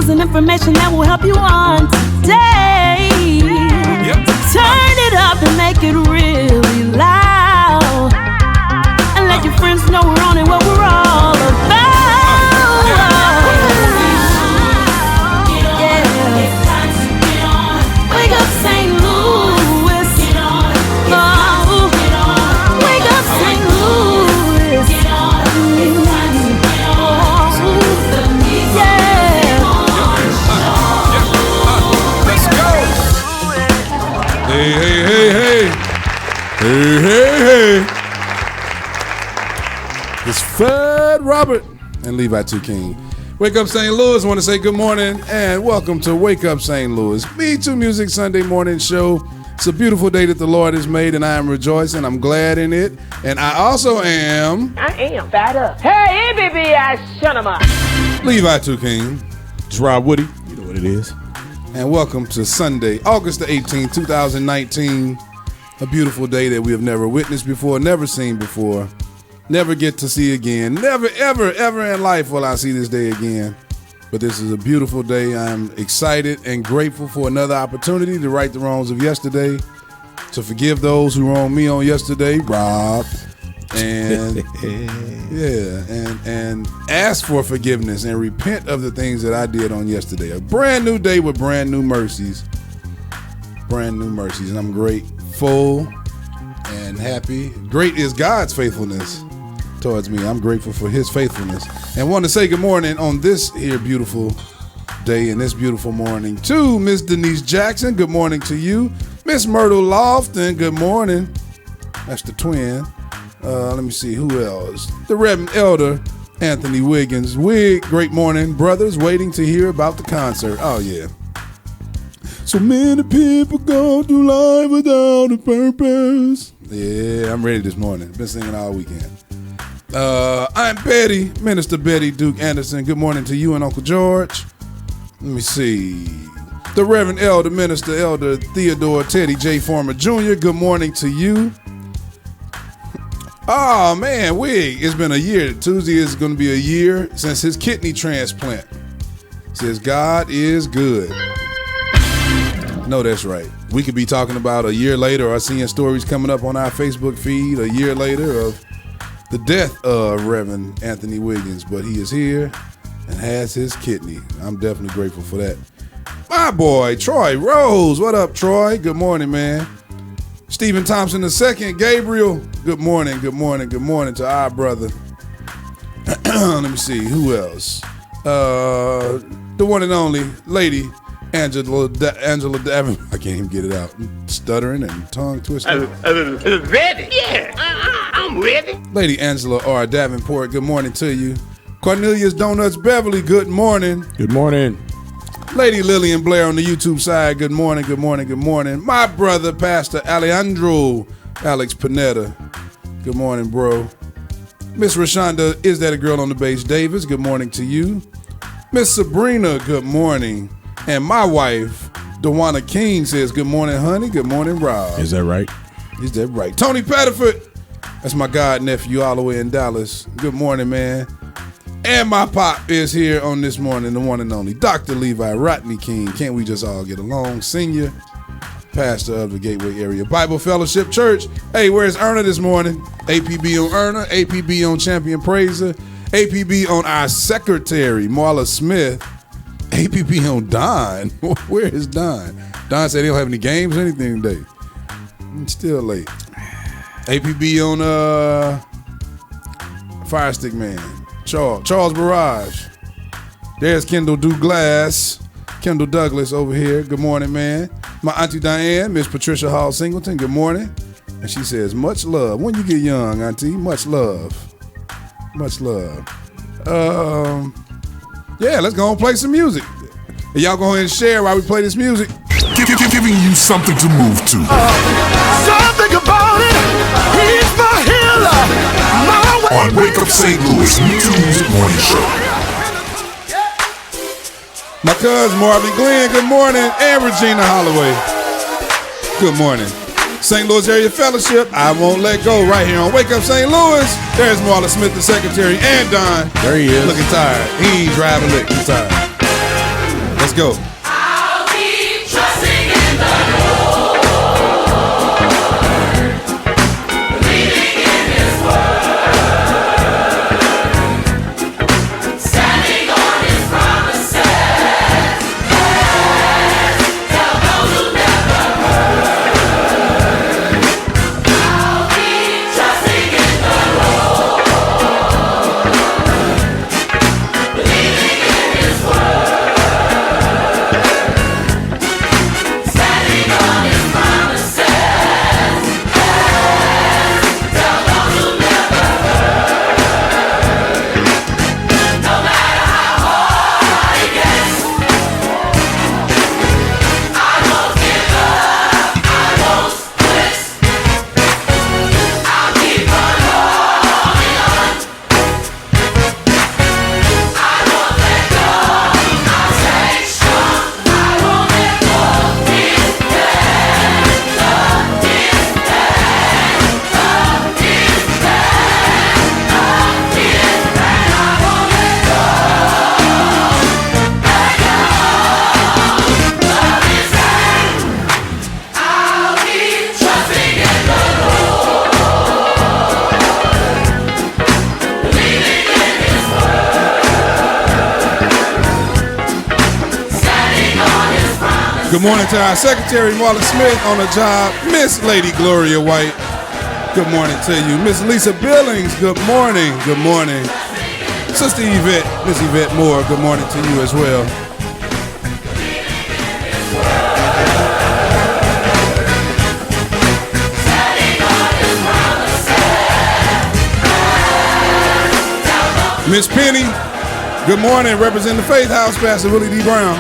and information that will help you on today. Yep. Turn it up and make it really loud, and let your friends know we're on it, what we're all about. Wake up St. Louis. Oh, wake up St. Louis. Let's go. Hey, hey, hey, hey. Hey, hey, hey. It's Fred Robert and Levi 2 King. Wake Up St. Louis. Want to say good morning and welcome to Wake Up St. Louis, MeTooMusic Sunday morning show. It's a beautiful day that the Lord has made, and I am rejoicing. I'm glad in it. And I also am... I am fired up. Hey, baby, I shut him up. Levi 2 King. It's Rob Woody. You know what it is. And welcome to Sunday, August the 18th, 2019. A beautiful day that we have never witnessed before, never seen before, never get to see again. Never, ever, ever in life will I see this day again. But this is a beautiful day. I'm excited and grateful for another opportunity to right the wrongs of yesterday, to forgive those who wronged me on yesterday, Rob, and and ask for forgiveness and repent of the things that I did on yesterday. A brand new day with brand new mercies. Brand new mercies. And I'm grateful and happy. Great is God's faithfulness towards me. I'm grateful for his faithfulness. And want to say good morning on this here beautiful day and this beautiful morning to Miss Denise Jackson. Good morning to you. Miss Myrtle Lofton, good morning. That's the twin. Let me see, who else? The Reverend Elder Anthony Wiggins. Great morning, brothers, waiting to hear about the concert. Oh, yeah. So many people go through life without a purpose. Yeah, I'm ready this morning. Been singing all weekend. I'm Betty, Minister Betty Duke Anderson. Good morning to you and Uncle George. Let me see. The Reverend Elder Minister Elder Theodore Teddy J. Farmer Jr. Good morning to you. Oh, man, it's been a year. Tuesday is going to be a year since his kidney transplant. Says God is good. No, that's right. We could be talking about a year later or seeing stories coming up on our Facebook feed a year later of the death of Reverend Anthony Wiggins, but he is here and has his kidney. I'm definitely grateful for that. My boy, Troy Rose. What up, Troy? Good morning, man. Stephen Thompson II, Gabriel. Good morning, good morning, good morning to our brother. Let me see, who else? The one and only lady, Angela Davenport. I can't even get it out. Stuttering and tongue twisting. Ready? Yeah, I'm ready. Lady Angela R. Davenport, good morning to you. Cornelius Donuts Beverly, good morning. Good morning. Lady Lillian Blair on the YouTube side, good morning, good morning, good morning. My brother, Pastor Alejandro Alex Panetta, good morning, bro. Miss Rashonda, is that a girl on the bass, Davis, good morning to you. Miss Sabrina, good morning. And my wife, Dewana King, says, good morning, honey, good morning, Rob. Is that right? Is that right? Tony Pettiford, that's my god nephew all the way in Dallas. Good morning, man. And my pop is here on this morning, the one and only Dr. Levi Rodney King. Can't we just all get along? Senior pastor of the Gateway Area Bible Fellowship Church. Hey, where's Erna this morning? APB on Erna, APB on Champion Praiser, APB on our secretary, Marla Smith, APB on Don. Where is Don? Don said he don't have any games or anything today. It's still late. APB on Fire Stick Man. Charles Barrage. There's Kendall Douglas. Kendall Douglas over here. Good morning, man. My auntie Diane, Miss Patricia Hall Singleton. Good morning. And she says, much love. When you get young, auntie, much love. Much love. Yeah, let's go and play some music. And y'all go ahead and share while we play this music. Giving you something to move to. Something about it. He's my healer. My way. On Wake Up St. Louis, MeTooMusic Morning Show. My cousin Marvin Glenn, good morning. And Regina Holloway, good morning. St. Louis Area Fellowship, I Won't Let Go, right here on Wake Up St. Louis. There's Marla Smith, the secretary, and Don. There he is. Looking tired. He ain't driving lick. He's tired. Let's go. I'll keep trusting in the Lord, believing in His word, standing on His promises. Tell those who never heard. I'll keep trusting in the Lord, believing in His word. Good morning to our Secretary Marla Smith on the job, Miss Lady Gloria White. Good morning to you. Miss Lisa Billings, good morning. Good morning. Sister Yvette, Miss Yvette Moore, good morning to you as well. Miss Penny, good morning. Representing the Faith House, Pastor Willie D. Brown.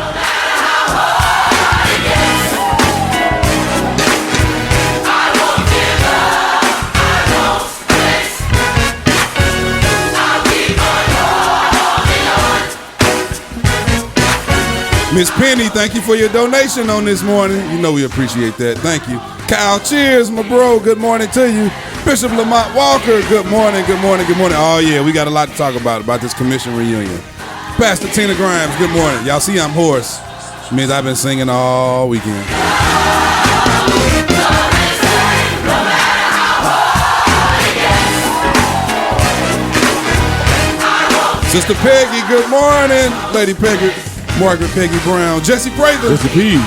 Miss Penny, thank you for your donation on this morning. You know we appreciate that. Thank you. Kyle, cheers, my bro. Good morning to you. Bishop Lamont Walker, good morning, good morning, good morning. Oh, yeah, we got a lot to talk about this commission reunion. Pastor Tina Grimes, good morning. Y'all see I'm hoarse. Which means I've been singing all weekend. Sister Peggy, good morning. Lady Peggy. Margaret Peggy Brown, Jesse Prather. Mr. P,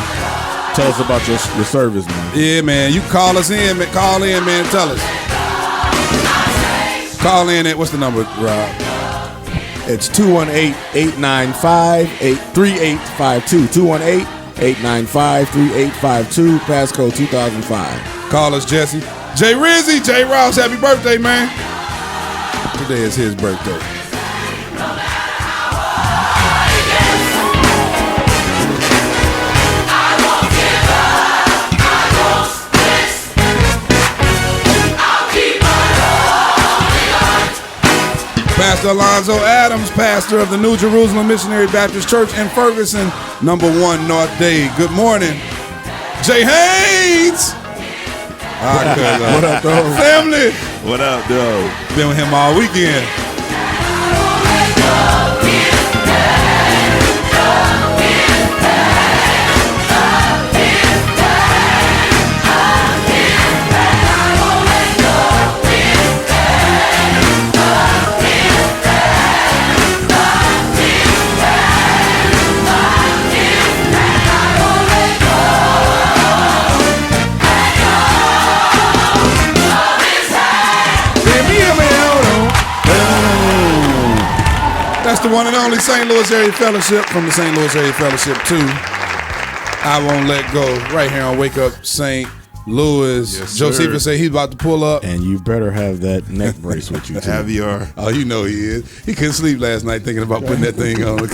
tell us about your service, man. Yeah, man. You call us in, man. Call in, man. Tell us. Call in at, what's the number, Rob? It's 218-895-3852. 218-895-3852. Passcode 2005. Call us, Jesse. Jay Rizzy, Jay Ross, happy birthday, man. Today is his birthday. Pastor Alonzo Adams, pastor of the New Jerusalem Missionary Baptist Church in Ferguson, number 1 North Day. Good morning. Jay Haynes. What up, dog? Family. What up, dog? Been with him all weekend. That's the one and only St. Louis Area Fellowship from the St. Louis Area Fellowship 2. I Won't Let Go. Right here on Wake Up St. Louis. Yes, Josephus say he's about to pull up. And you better have that neck brace with you, too. Caviar. Oh, you know he is. He couldn't sleep last night thinking about putting that thing on.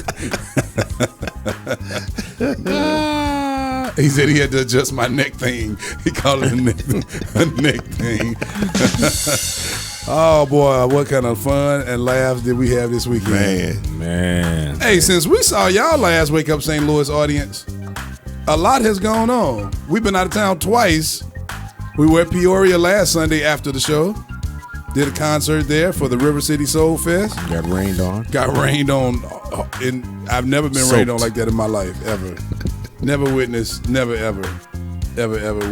He said he had to adjust my neck thing. He called it a neck thing. Oh, boy, what kind of fun and laughs did we have this weekend? Man. Hey, since we saw y'all last Wake Up St. Louis audience, a lot has gone on. We've been out of town twice. We were at Peoria last Sunday after the show. Did a concert there for the River City Soul Fest. Got rained on. Got rained on, and I've never been rained on like that in my life, ever. Never witnessed, never, ever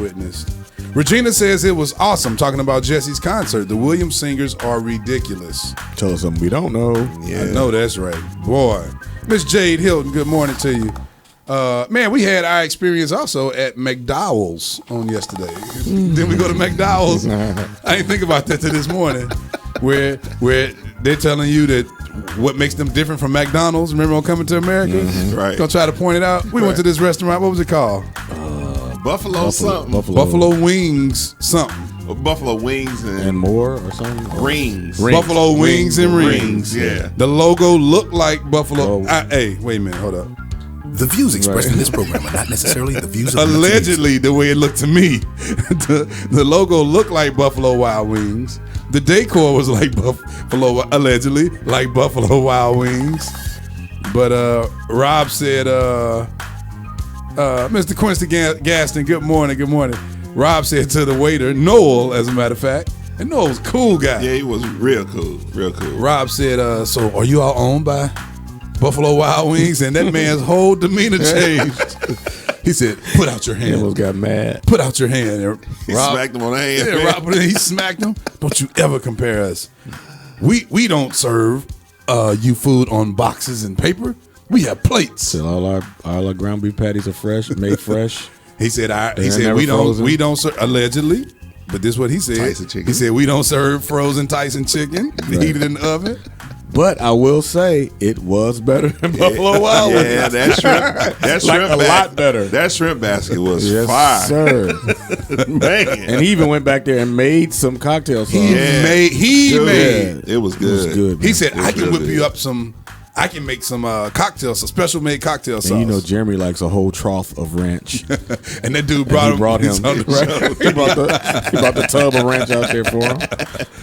witnessed. Regina says it was awesome, talking about Jesse's concert. The Williams singers are ridiculous. Tell us something we don't know. I know that's right. Boy. Miss Jade Hilton, good morning to you. Man, we had our experience also at McDowell's on yesterday. Then we go to McDowell's. I didn't think about that till this morning, where they're telling you that what makes them different from McDonald's. Remember on Coming to America? Right. Gonna try to point it out. We went to this restaurant. What was it called? Buffalo something. Buffalo Wings something. Buffalo Wings And more or something? Rings. Buffalo Wings and Rings. Yeah. The logo looked like Buffalo. Hey, wait a minute. Hold up. The views expressed in this program are not necessarily the views of Allegedly, the way it looked to me, the logo looked like Buffalo Wild Wings. The decor was like allegedly like Buffalo Wild Wings. But Rob said, Mr. Quincy Gaston, good morning. Rob said to the waiter, Noel, as a matter of fact, and Noel was a cool guy. Yeah, he was real cool. Rob said, so are you all owned by Buffalo Wild Wings? And that man's whole demeanor changed. He said, put out your hand. He almost got mad. Put out your hand. And He smacked him on the hand. Yeah, Rob, he smacked him. Don't you ever compare us. We don't serve you food on boxes and paper. We have plates. So all our ground beef patties are fresh, made fresh. He said never we frozen. don't serve, allegedly, but this is what he said. Tyson chicken. He said we don't serve frozen Tyson chicken, heated in the oven. But I will say it was better than Buffalo Wild Wings. Yeah, that shrimp a lot better. That shrimp basket was Yes, fire. sir. Man. And he even went back there and made some cocktail sauce. He made. It was good. good. He said, It was I can real whip good. you up some. I can make some cocktails, some special made cocktail sauce. And you know Jeremy likes a whole trough of ranch. And that dude brought him. him. on the show. he brought the tub of ranch out there for him.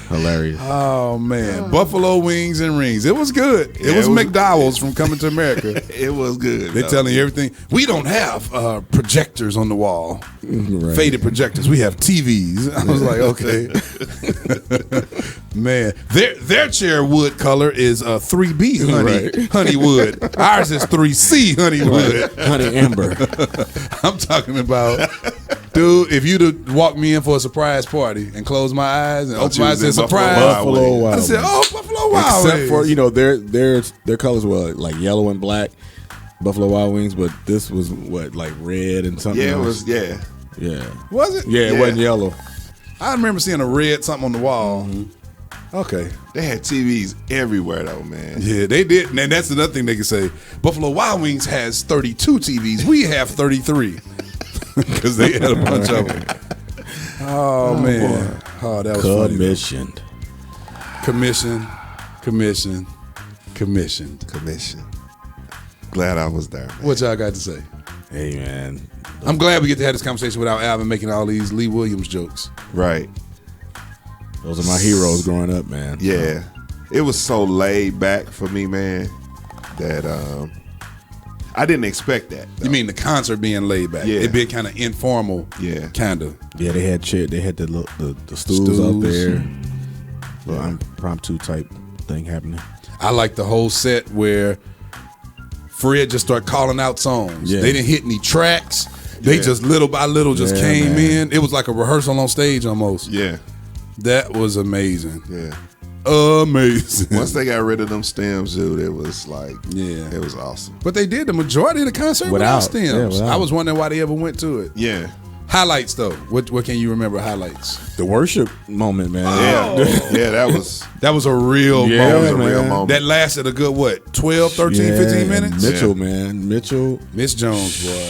Hilarious. Oh man, Buffalo Wings and Rings. It was good. It Yeah, was it was- McDowell's from Coming to America. It was good. They're telling you everything. We don't have projectors on the wall, Right. faded projectors. We have TVs. I was like, okay, man. Their chair wood color is 3B honey wood. Ours is 3C honey wood. Honey Amber. I'm talking about. Dude, if you'd have walked me in for a surprise party and closed my eyes and opened my eyes and said, surprise, Buffalo Wild I said, Wings. oh, Buffalo Wild Except Wings. for, their colors were like yellow and black, Buffalo Wild Wings, but this was like red and something Yeah, it else. was. Yeah. Yeah. Was it? Yeah, it Yeah. wasn't yellow. I remember seeing a red something on the wall. Okay. They had TVs everywhere though, man. Yeah, they did. And that's another thing they can say. Buffalo Wild Wings has 32 TVs. We have 33. Because they had a bunch of them. Oh, man. Oh, that was funny. Commissioned. Commissioned. Commission. Glad I was there. What y'all got to say? Hey, man. I'm glad we get to have this conversation without Alvin making all these Lee Williams jokes. Right. Those are my heroes growing up, man. Yeah. It was so laid back for me, man, that I didn't expect that. You mean the concert being laid back? Yeah. It being kind of informal. Yeah. Kind of. Yeah, they had the stools out there. Little impromptu type thing happening. I like the whole set where Fred just started calling out songs. Yeah. They didn't hit any tracks. They just little by little just came in. It was like a rehearsal on stage almost. Yeah. That was amazing. Yeah. Amazing. Once they got rid of them stems, dude, it was like, it was awesome. But they did the majority of the concert without stems. Yeah, without. I was wondering why they ever went to it. Yeah. Highlights though. What can you remember highlights? The worship moment, man. Yeah, that was That was a real Yeah, that was moment. a real man. moment. That lasted a good 12, 13, 15 minutes? Mitchell, man. Mitchell. Miss Jones, boy.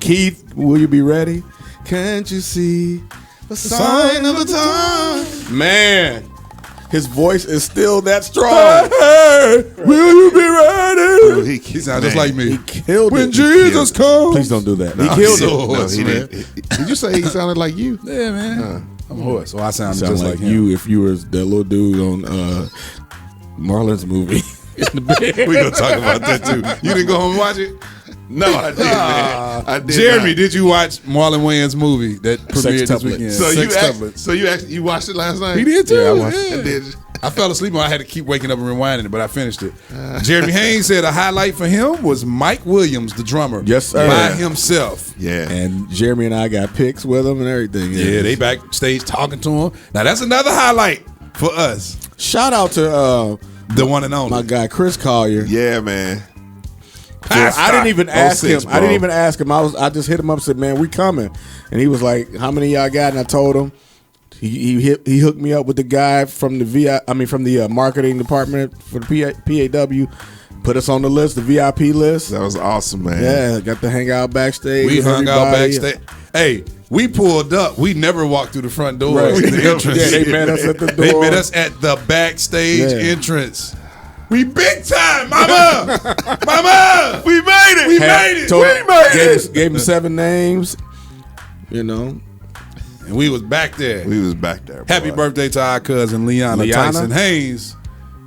Keith, will you be ready? Can't you see the sign of the time? Man, his voice is still that strong. Hey, will you be ready? Dude, He sounds just like me. He killed When it. Jesus comes. Please don't do that. He killed it. No, he didn't. Did you say he sounded like you? Yeah, man. I'm a horse, so I sound Sound just like like him. you if you was that little dude on Marlon's movie. In the bed. We gonna talk about that too. You didn't go home and watch it? No, I didn't. Man. I did Jeremy, not. did you watch Marlon Wayans' movie that premiered this weekend? So you actually watched it last night? He did too. Yeah, I watched yeah. I did. I fell asleep and I had to keep waking up and rewinding it, but I finished it. Jeremy Haynes said a highlight for him was Mike Williams, the drummer, Yes, sir. by himself. Yeah. And Jeremy and I got pics with him and everything. Yeah, they backstage talking to him. Now that's another highlight for us. Shout out to The one and only. my guy Chris Collier. Yeah, man. I didn't even ask 06, him. bro. I didn't even ask him. I just hit him up and said, "Man, we coming." And he was like, "How many y'all got?" And I told him. He hooked me up with the guy from the marketing department for the PAW. Put us on the list, the VIP list. That was awesome, man. Yeah, got to hang out backstage. We with hung out everybody. backstage. Hey, we pulled up. We never walked through the front door. Right. The entrance. Yeah, they met us at the door. They met us at the backstage Yeah. entrance. We big time, mama. Mama, we made it. We made it. Told- We made it. Gave him 7 names. You know, And we was back there. We was back there. Boy. Happy birthday to our cousin Liana Liana? Tyson Haynes.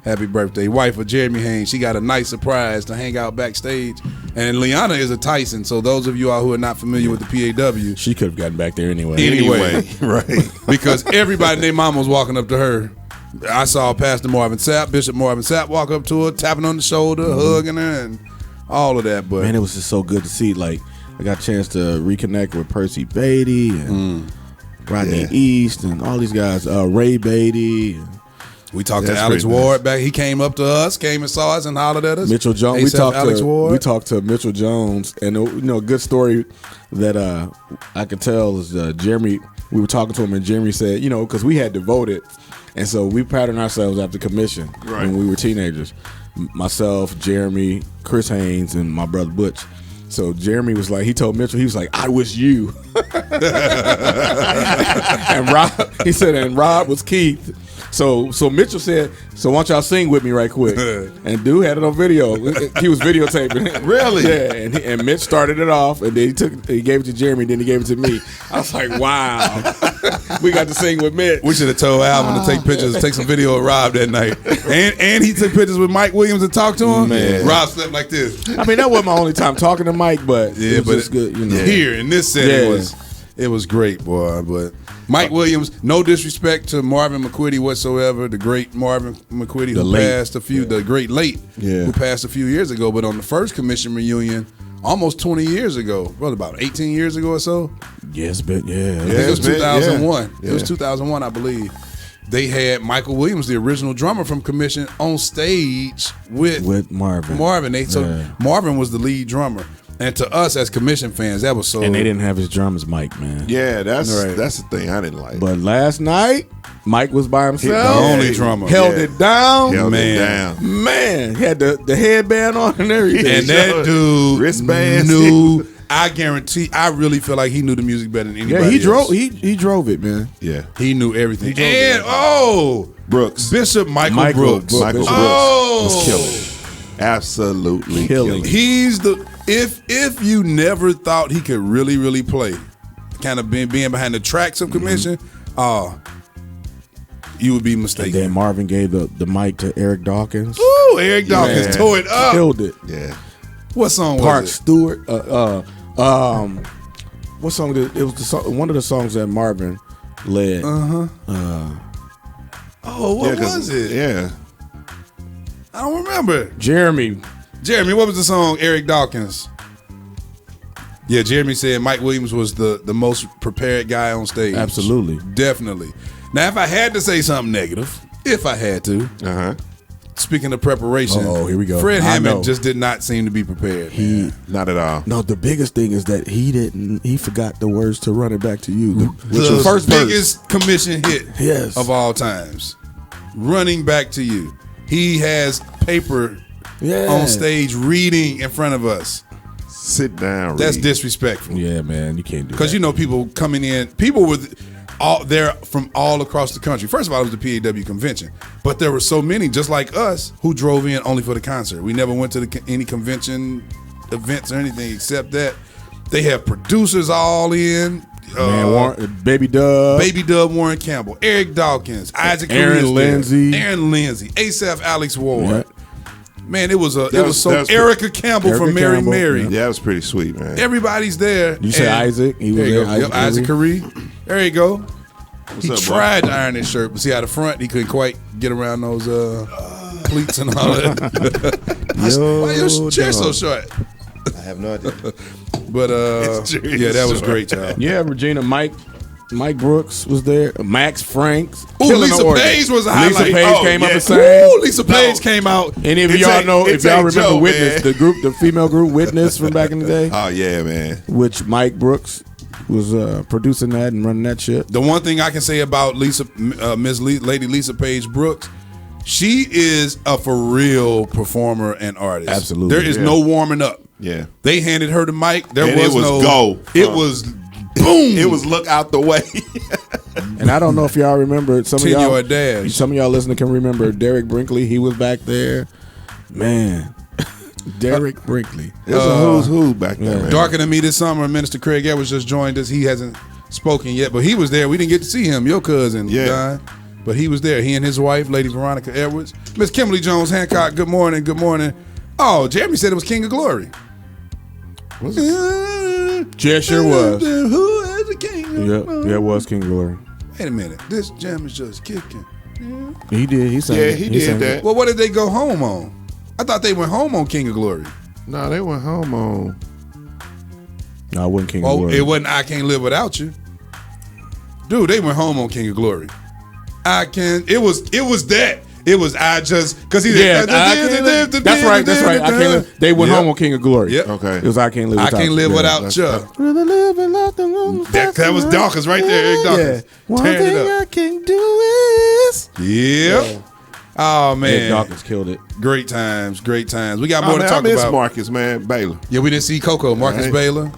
Happy birthday. Wife of Jeremy Haynes. She got a nice surprise to hang out backstage. And Liana is a Tyson. So those of you all who are not familiar with the PAW, she could have gotten back there anyway. Anyway. right. because everybody and their mama was walking up to her. I saw Pastor Marvin Sapp, Bishop Marvin Sapp walk up to her, tapping on the shoulder, hugging her, and all of that. But Man, it was just so good to see. Like, I got a chance to reconnect with Percy Beatty and Rodney East and all these guys. Ray Beatty, we talked to That's Alex pretty Ward back. He came up to us, came and saw us, and hollered at us. Mitchell Jones. ASAP Alex Ward. We talked to Mitchell Jones, and a good story that I could tell is Jeremy. We were talking to him, and Jeremy said, because we had devoted, and so we patterned ourselves after commission when we were teenagers. Myself, Jeremy, Chris Haynes, and my brother Butch. So Jeremy was like, he told Mitchell, he was like, "I was you," and Rob was Keith. So Mitchell said, "So why don't y'all sing with me right quick?" And dude had it on video. He was videotaping. Really? Yeah. And Mitch started it off, and then he gave it to Jeremy, then he gave it to me. I was like, "Wow, we got to sing with Mitch." We should have told Alvin to take pictures, take some video of Rob that night. And he took pictures with Mike Williams and talked to him. Man. Rob slept like this. I mean, that wasn't my only time talking to Mike, but Yeah, it was but just good. Here in this setting, Yeah. it was great, boy. But Mike Williams, no disrespect to Marvin McQuitty whatsoever, the great Marvin McQuitty who passed the great late, who passed a few years ago. But on the first commission reunion, almost 20 years ago, well, about 18 years ago or so. Yes, but I think it was 2001. Yeah. It was 2001, I believe. They had Michael Williams, the original drummer from Commission, on stage with Marvin. Marvin was the lead drummer. And to us as Commission fans, that was so. And they didn't have his drums, Mike, man. Yeah, that's Right. the thing I didn't like. But last night, Mike was by himself. the only drummer. Held it down. Held Man. it down. Man, he had the headband on and everything. And that dude Wristbands. knew. I guarantee. I really feel like he knew the music better than anybody. yeah, he drove. else. He drove it, man. Yeah. He knew everything. drove And it. Brooks. Bishop Michael Brooks. Michael Brooks was killing. Absolutely killing. He's the if you never thought he could really play, kind of being behind the tracks of Commission, you would be And mistaken. then Marvin gave the mic to Eric Dawkins. Ooh, Eric Dawkins Man. tore it up. Killed it. Yeah. What song was Park it? Stewart. What song? It was one of the songs that Marvin led. Oh, what Yeah, 'cause- was it? Yeah. I don't remember. Jeremy. Jeremy, what was the song? Eric Dawkins. Yeah, Jeremy said Mike Williams was the most prepared guy on stage. Absolutely. Definitely. Now, if I had to say something negative, if I had to, speaking of preparation, here we go. Fred I Hammond know. just did not seem to be prepared. Not at all. No, the biggest thing is that he forgot the words to Run It Back to You. The first verse. biggest commission hit Yes. of all times. Running Back to You. He has paper on stage reading in front of us. Sit down. That's read. disrespectful. Yeah, man, you can't do that. Because you know people coming in, people were all there from all across the country. First of all, it was the PAW convention, but there were so many just like us who drove in only for the concert. We never went to any convention events or anything except that. They have producers all in. Man, Baby Dub. Baby Dub, Warren Campbell, Eric Dawkins, Isaac Aaron Caruso, Lindsay. Aaron Lindsay, ASAP Alex Ward. Man, it was that's Erica Campbell Erica from Mary Campbell, Mary. Yeah, that was pretty sweet, man. Everybody's there. You say and- Isaac? He was there you there. go. Yep, Isaac Curry. There you go. He up, bro? tried to iron his shirt, but see out the front he couldn't quite get around those cleats and all that. Why your chest so short? I have no idea. But yeah, that was great, y'all. Yeah, Regina, Mike Brooks was there. Max Franks. Ooh, killing Lisa the organ. Page was a Lisa highlight. Page Oh, came up yeah. and sang. Ooh, Lisa Page came out. Any of It y'all ain't- know, it if y'all ain't remember Joe, Witness, man. the female group Witness from back in the day, Oh yeah, man. which Mike Brooks was producing that and running that shit. The one thing I can say about Lady Lisa Page Brooks, she is a for real performer and artist. Absolutely. There is no warming up. Yeah. They handed her the mic. There And was it was no go. It was boom. It was look out the way. And I don't know if y'all remember, some of 10-yard dash. y'all listening can remember Derek Brinkley. He was back there. Man, Derek Brinkley. There's a who's who back there, man. Darker Than Me this summer. Minister Craig Edwards just joined us. He hasn't spoken yet, but he was there. We didn't get to see him. Your cousin, Yeah. Don. But he was there. He and his wife, Lady Veronica Edwards. Miss Kimberly Jones Hancock, good morning, good morning. Oh, Jeremy said it was King of Glory. Was it? Yeah, sure was. Who is the king of glory? Yeah, it was King Glory. Wait a minute. This jam is just kicking. He did. He sang. Yeah, it. he did sang that. it. Well, what did they go home on? I thought they went home on King of Glory. No, they went home on. No, it wasn't King of Oh, Glory. it wasn't I Can't Live Without You. Dude, they went home on King of Glory. It was that. It was I just because he Yeah, that's right. That's right. I can't. They went home on King of Glory. Yep. Okay. It was I Can't Live I Without Can't You. Live Yeah. Without You. That That was Dawkins right there, Eric Dawkins. One Tearing thing it up. I can do is. Yep. Oh man, Eric Dawkins killed it. Great times, great times. We got Oh, more man, to I talk miss about. Marcus, man. Baylor. Yeah, we didn't see Coco. Marcus Right. Baylor.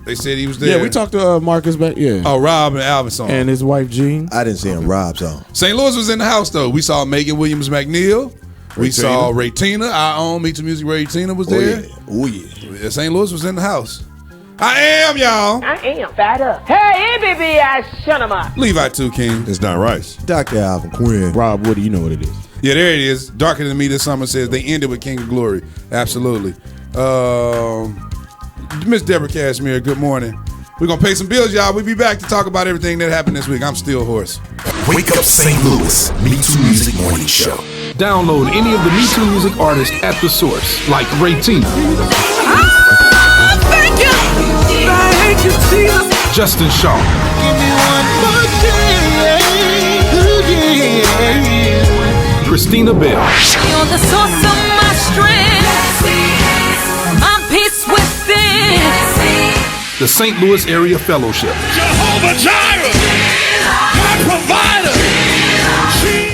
They said he was there. Yeah, we talked to Marcus back. Yeah, Oh, Rob and Alvin song. and his wife Jean. I didn't see him. Rob's on. St. Louis was in the house though. We saw Megan Williams McNeil. We Ray saw Tina. Ray Tina. Our own MeTooMusic Ray Tina was Oh there. yeah. Oh yeah. St. Louis was in the house. I am, y'all. I am fat up. Hey, baby, I shut him up. Levi 2 King. It's Don Rice. Dr. Alvin Quinn. Rob Woody, you know what it is. Yeah, there it is. Darker Than Me this summer says they ended with King of Glory. Absolutely. Miss Deborah Cashmere, good morning. We're going to pay some bills, y'all. We'll be back to talk about everything that happened this week. I'm still hoarse. Wake Up St. Louis, MeTooMusic Morning Show. Download any of the MeTooMusic artists at the source, like Ray Tina, Thank you. Thank you, Jesus. Justin Shaw, Give me one more day. Ooh, yeah. Christina Bell, You're the source of my strength. My peace within. the St. Louis Area Fellowship, Jehovah Jireh, my provider.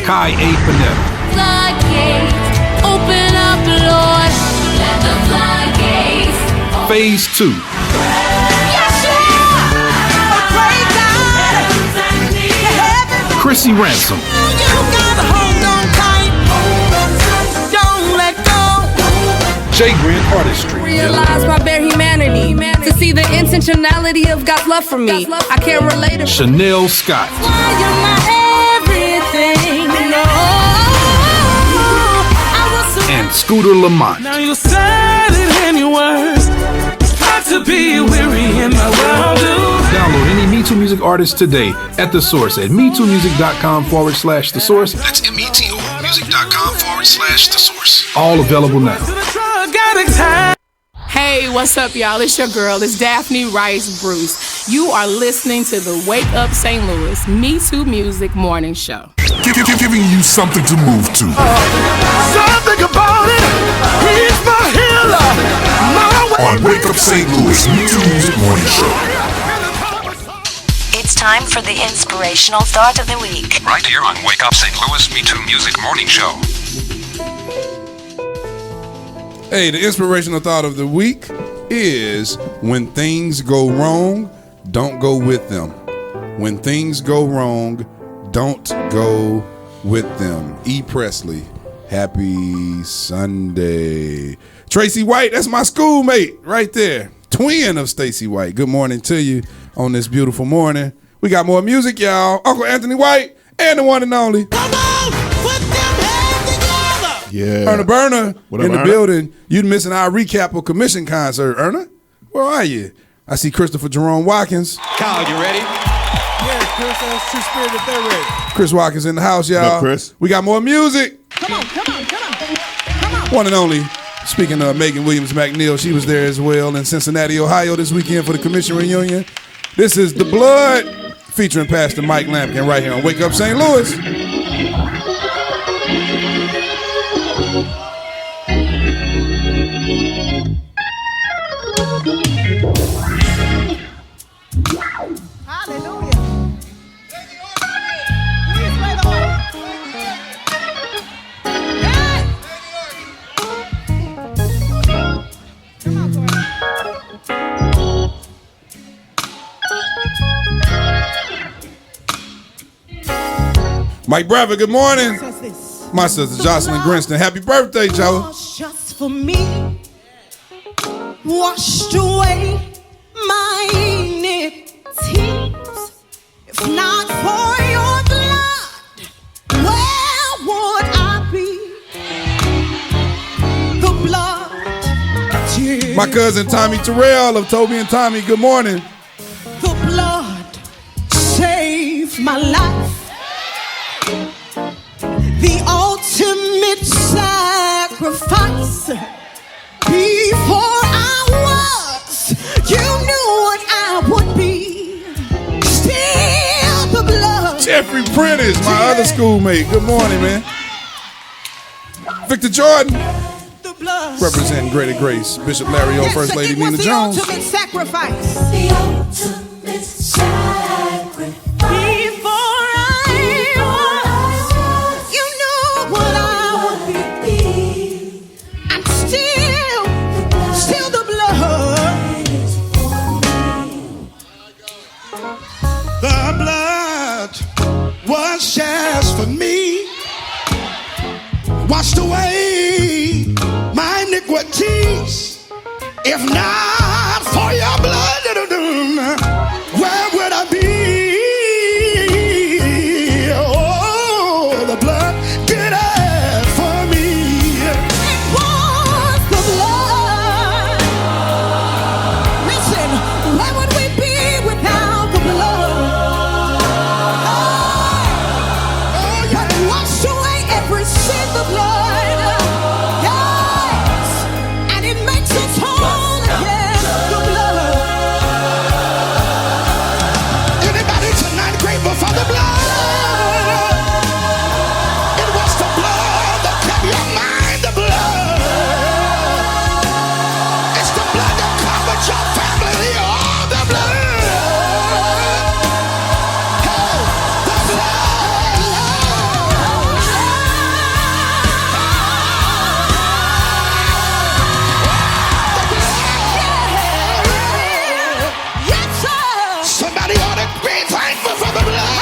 Kai A. Panetta, Floodgates, open up, Lord. Let the floodgates. Phase 2, Yeshua, a great God. Chrissy Ransom, You gotta hold on tight. Don't let go. J. Grant Artistry, Realize my bare humanity. To see the intentionality of God's love for me. I can't relate it. Chanel Scott, Why you're my everything. No. I was and Scooter Lamont. Now you said it in your words. Not to be weary in my world. Download any MeTooMusic artist today at the source at MeTooMusic.com/the source. That's METOMusic.com/the source. All available now. To the drug addicts high. Hey, what's up, y'all? It's your girl. It's Daphne Rice Bruce. You are listening to the Wake Up St. Louis MeTooMusic Morning Show. Giving you something to move to. Something about it. He's my healer. My way. On Wake Up St. Louis, MeTooMusic Morning Show. It's time for the inspirational thought of the week. Right here on Wake Up St. Louis, MeTooMusic Morning Show. Hey, the inspirational thought of the week is when things go wrong, don't go with them. When things go wrong, don't go with them. E. Presley, happy Sunday. Tracy White, that's my schoolmate right there. Twin of Stacy White. Good morning to you on this beautiful morning. We got more music, y'all. Uncle Anthony White and the one and only. Come on, put them hands together. Yeah. Erna Burner What up, in the Erna? building. You missing our recap of commission concert, Erna. Where are you? I see Christopher Jerome Watkins. Kyle, you ready? Yeah, Chris, that's True Spirit if they're ready. Chris Watkins in the house, y'all. What up, Chris? We got more music. Come on. One and only. Speaking of Megan Williams McNeil, she was there as well in Cincinnati, Ohio this weekend for the commission reunion. This is The Blood featuring Pastor Mike Lampkin right here on Wake Up St. Louis. Mike Bradford, good morning. My sister Jocelyn Grinston, happy birthday, Joe. Just for me, washed away my iniquities. If not for your blood, where would I be? The blood. My cousin Tommy Terrell of Toby and Tommy, good morning. The blood saved my life. The ultimate sacrifice. Before I was, you knew what I would be. Still the blood. Jeffrey Prentice, my other schoolmate, good morning, man. Victor Jordan, The blood. representing Greater Grace. Bishop Larry O, First Lady Nina Jones. The ultimate sacrifice. The ultimate sacrifice. Before I was, you knew what I would be. I'm still the blood. The blood was shed for me, washed away my iniquities. If not for your blood, where would I be? Oh, the blood did it for me. It was the blood. Listen, where would we be without the blood? Oh, yeah. Washed away every sin, the blood. Yes. And it makes us whole again, the blood. Anybody tonight grateful for the blood? It was the blood that kept your mind, the blood. It's the blood that covered your family, oh, the blood. Hey, the blood. Yes, sir. Somebody ought to be thankful for the blood.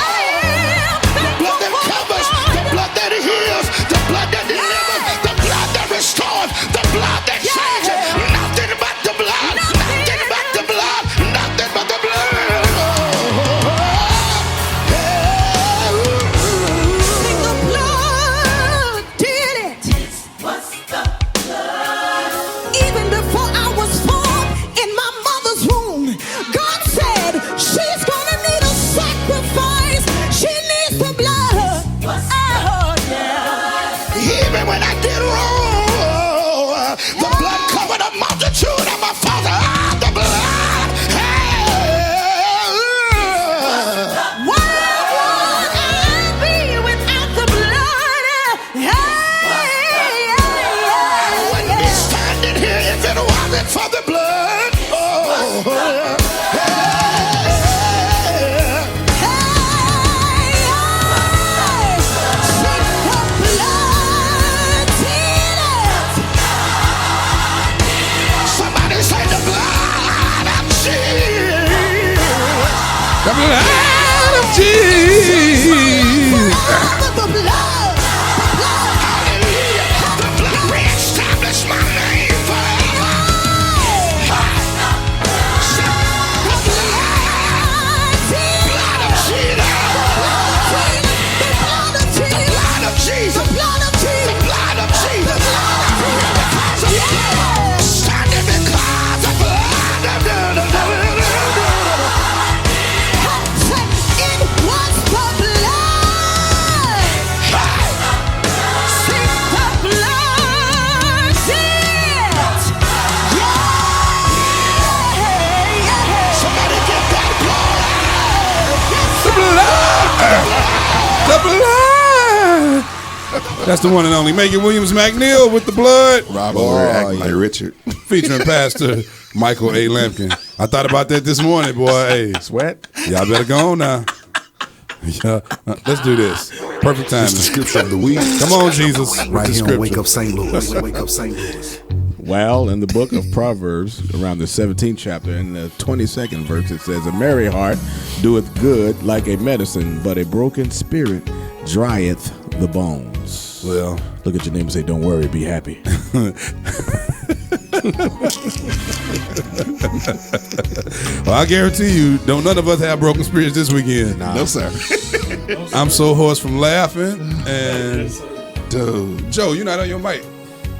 The blood that covers, the blood that heals, the blood that delivers, the blood that restores, the blood that changes. Nothing but the blood. Nothing but the blood. Nothing but the blood. Sing the blood did it. What's the blood? Even before I was formed in my mother's womb, God said she's gonna need a sacrifice. She needs the blood. Oh, yeah. Even when I did wrong, the blood covered a multitude of my father. Ah, the blood. Where would I be without the blood? I wouldn't be standing here if it wasn't for the blood. Oh, somebody say the blood of Jesus. The blood of Jesus. The blood. Hallelujah. The blood reestablished my name forever. The blood of Jesus. The blood of Jesus. The blood of Jesus. The blood of Jesus. blood. That's the one and only Megan Williams McNeil with the blood. Rob over here acting like Richard. Featuring Pastor Michael A. Lampkin. I thought about that this morning, boy. Hey, Sweat. y'all better go on now. Yeah, let's do this. Perfect time. This is the scripture of the week. Come on, Jesus. Right here on Wake Up St. Louis. Wake Up St. Louis. Well, in the book of Proverbs, around the 17th chapter, in the 22nd verse, it says, "A merry heart doeth good like a medicine, but a broken spirit drieth the bones." Well, look at your neighbor and say, "Don't worry, be happy." Well, I guarantee you, don't none of us have broken spirits this weekend. No, sir. I'm so hoarse from laughing. And dude, Joe, you're not on your mic.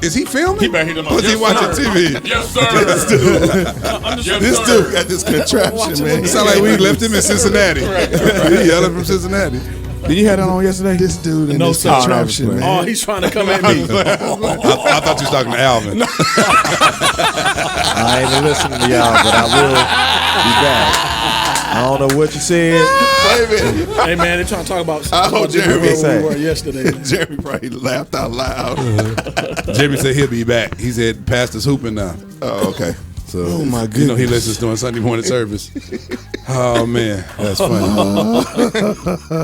Is he filming? He back here or is he watching TV? Yes, sir. This dude got this contraption, man. It sound like we left him in Cincinnati. He yelling from Cincinnati. Did you have that on yesterday? This dude in No, this sir. contraption, man. Oh, he's trying to come at me. I thought you was talking to Alvin. I ain't listening to y'all, but I will be back. I don't know what you said. Wait a minute. Hey, man, they're trying to talk about Jeremy. where we were yesterday. Jeremy probably laughed out loud. Jeremy said he'll be back. He said Pastor's hooping now. Oh, okay. So, oh my goodness. You know he listens during Sunday morning service. Oh man, that's funny.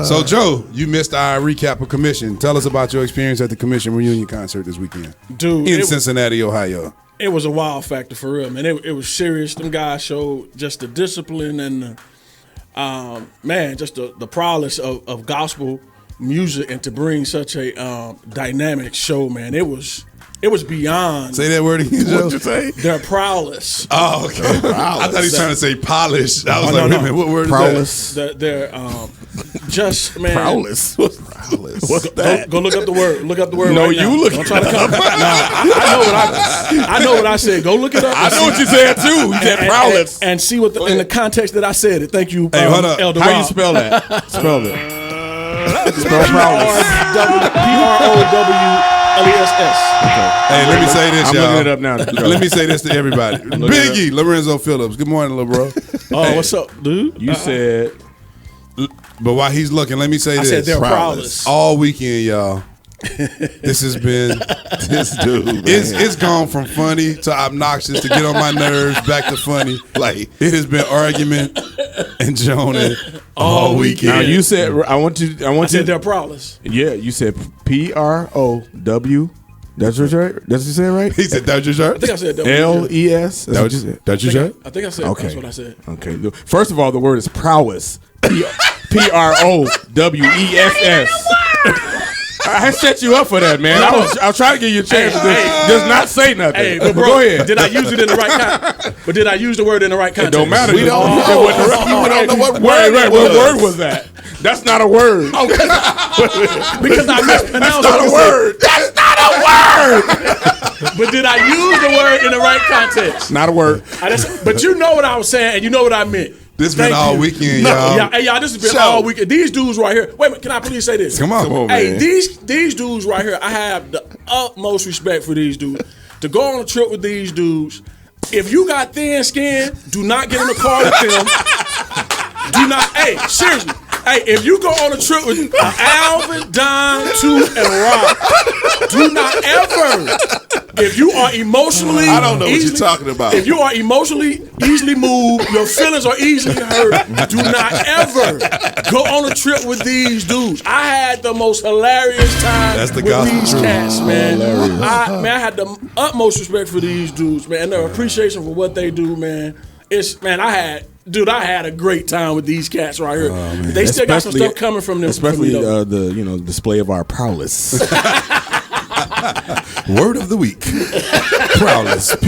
So Joe, you missed our recap of commission. Tell us about your experience at the commission reunion concert this weekend, Dude, in Cincinnati, Ohio. It was a wild factor for real, man. It was serious. Them guys showed just the discipline and man, just the prowess of gospel music, and to bring such a dynamic show, man. It was beyond. Say that word again, Joe. What'd you say? Their prowess. Oh, okay. I thought he was trying to say polish. I was like, wait a minute, what word Prowess. is that? Their just man. Prowess. What's prowess? What's that? Go look up the word. Look up the word. No, right you now. look Don't try to come. I know what I said. Go look it up. I know what you said too. You said prowess. And see what in the context that I said it. Thank you, Hey, hold up. Elder How Rob. you spell that? Spell it. Spell prowess. PROWLESS. Hey, let me say this, I'm y'all. looking it up now. Let me say this to everybody. Biggie, Lorenzo Phillips. Good morning, little bro. Oh, what's up, dude? You said, but while he's looking, let me say this. I said they're prowess. All weekend, y'all. This has been This dude, man. it's gone from funny to obnoxious to get on my nerves back to funny. Like it has been argument and Jonah all weekend. now you said, I said they're prowess. Yeah, you said PROW. That's what right? That's what you said, right? He said that's your shirt. I think I said LES. That's what you said. That's your shirt. I think I said Okay. that's what I said. Okay. First of all, the word is prowess. PROWESS. I set you up for that, man. I was trying to give you a chance to just not say nothing. Hey, but bro, go ahead. Did I use it in the right context? But did I use the word in the right context? It don't matter. We don't know. We don't know what word it What was. word was that? That's not a word. Because I mispronounced That's not a it. word. That's not a word. But did I use the word in the right context? Not a word. But you know what I was saying, and you know what I meant. This been Thank all you. weekend, No, y'all. Hey, y'all, this has been all weekend. These dudes right here. Wait a minute, can I please say this? Come on, Hey, man. these dudes right here, I have the utmost respect for these dudes. To go on a trip with these dudes, if you got thin skin, do not get in the car with them. Do not, hey, seriously. Hey, if you go on a trip with Alvin, Don, Toot, and Rob, do not ever, if you are emotionally, I don't know what you're talking about. If you are emotionally easily moved, your feelings are easily hurt, do not ever go on a trip with these dudes. I had the most hilarious time That's the with gospel these truth. cats, man. I had the utmost respect for these dudes, man, and their appreciation for what they do, man. I had a great time with these cats right here. They still got some stuff coming from them. Especially the display of our prowess. Word of the week. Prowess. PROWLESS.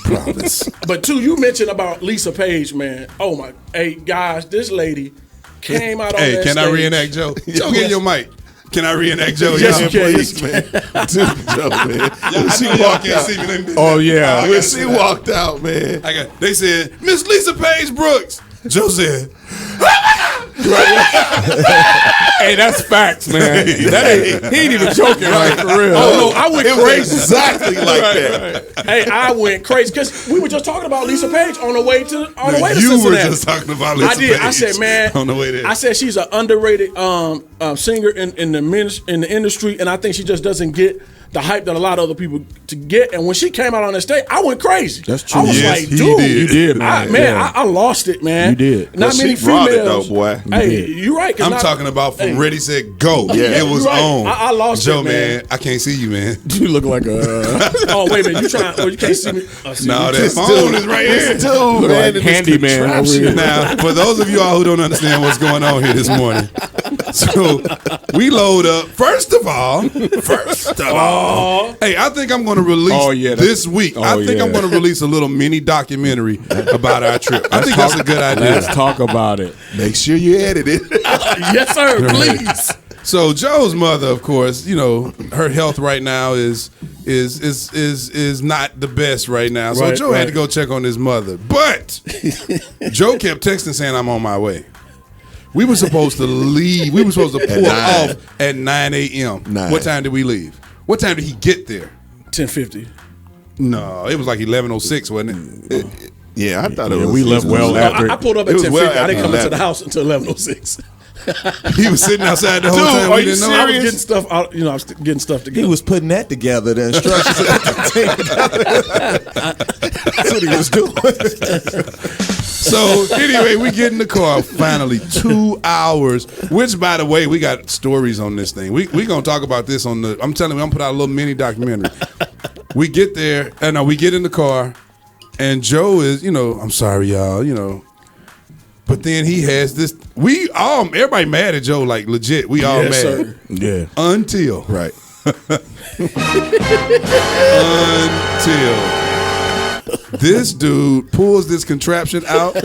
Prowess. But too, you mentioned about Lisa Page, man. Oh my, hey guys, this lady came out on that Hey, can I stage. reenact Joe? Joe, get your mic. Can I reenact Joe? Yes, y'all? you can. Please, man. Dude, Joe, man. When she walked in, see me. Oh yeah. When she walked out, man. They said, Miss Lisa Page Brooks. Joe said, Hey, that's facts, man. He ain't even joking, right? For real. Oh no, I went crazy. Exactly like that. Hey, I went crazy because we were just talking about Lisa Page on the way to You Cincinnati. were just talking about Lisa I did. Page I said, man, on the way there. I said she's an underrated singer in the industry, and I think she just doesn't get the hype that a lot of other people to get. And when she came out on that stage, I went crazy. That's true. I was Yes, like, he dude, did. You did, man. I lost it, man. You did. Not But many she brought it, females. though, boy. Hey, you're right. 'cause I'm not- talking about from hey. Ready, Set, Go. Yeah, it was you're right. on. I lost Joe, it, man. I can't see you, man. You look like a Oh wait a minute, you trying? Oh, you can't see me. No, that phone is right here. look like handyman over here. Now, for those of you all who don't understand what's going on here this morning, so we load up. First of all, hey, I think I'm going to release this week. I think I'm going to release a little mini documentary about our trip. I think that's a good idea. Let's talk about it. Make sure you edit it. Yes, sir. Please. So Joe's mother, of course, you know, her health right now is not the best right now. So Right, Joe had right. to go check on his mother. But Joe kept texting saying, I'm on my way. We were supposed to leave. We were supposed to pull off at 9 a.m. 9. What time did we leave? What time did he get there? 10:50. No, it was like 11:06, wasn't it? Yeah, I thought it was. we left well after. I pulled up at It was 10:50. well I didn't after come into the 11. house until 11:06. He was sitting outside the whole Dude, time. are We you didn't know. I was getting stuff out. You know, I was getting stuff He together. was putting that together, the instructions. That's what he was doing. So anyway, we get in the car. Finally, 2 hours. Which, by the way, we got stories on this thing. We gonna talk about this on the. I'm telling you, I'm gonna put out a little mini documentary. We get there, and we get in the car, and Joe is, you know, I'm sorry, y'all, you know. But then he has this. Everybody mad at Joe, like legit. We all Yes, mad. sir. Yeah. Until this dude pulls this contraption out.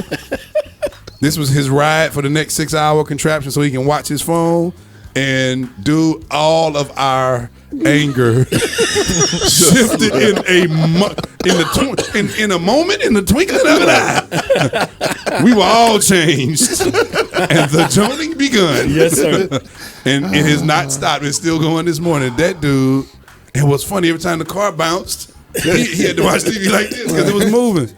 This was his ride for the next 6-hour contraption so he can watch his phone and do all of our anger shifted in a moment, in the twinkling of an eye. We were all changed, and the joning begun. Yes, sir. And it has not stopped. It's still going this morning. That dude, it was funny every time the car bounced. He had to watch TV like this because it was moving.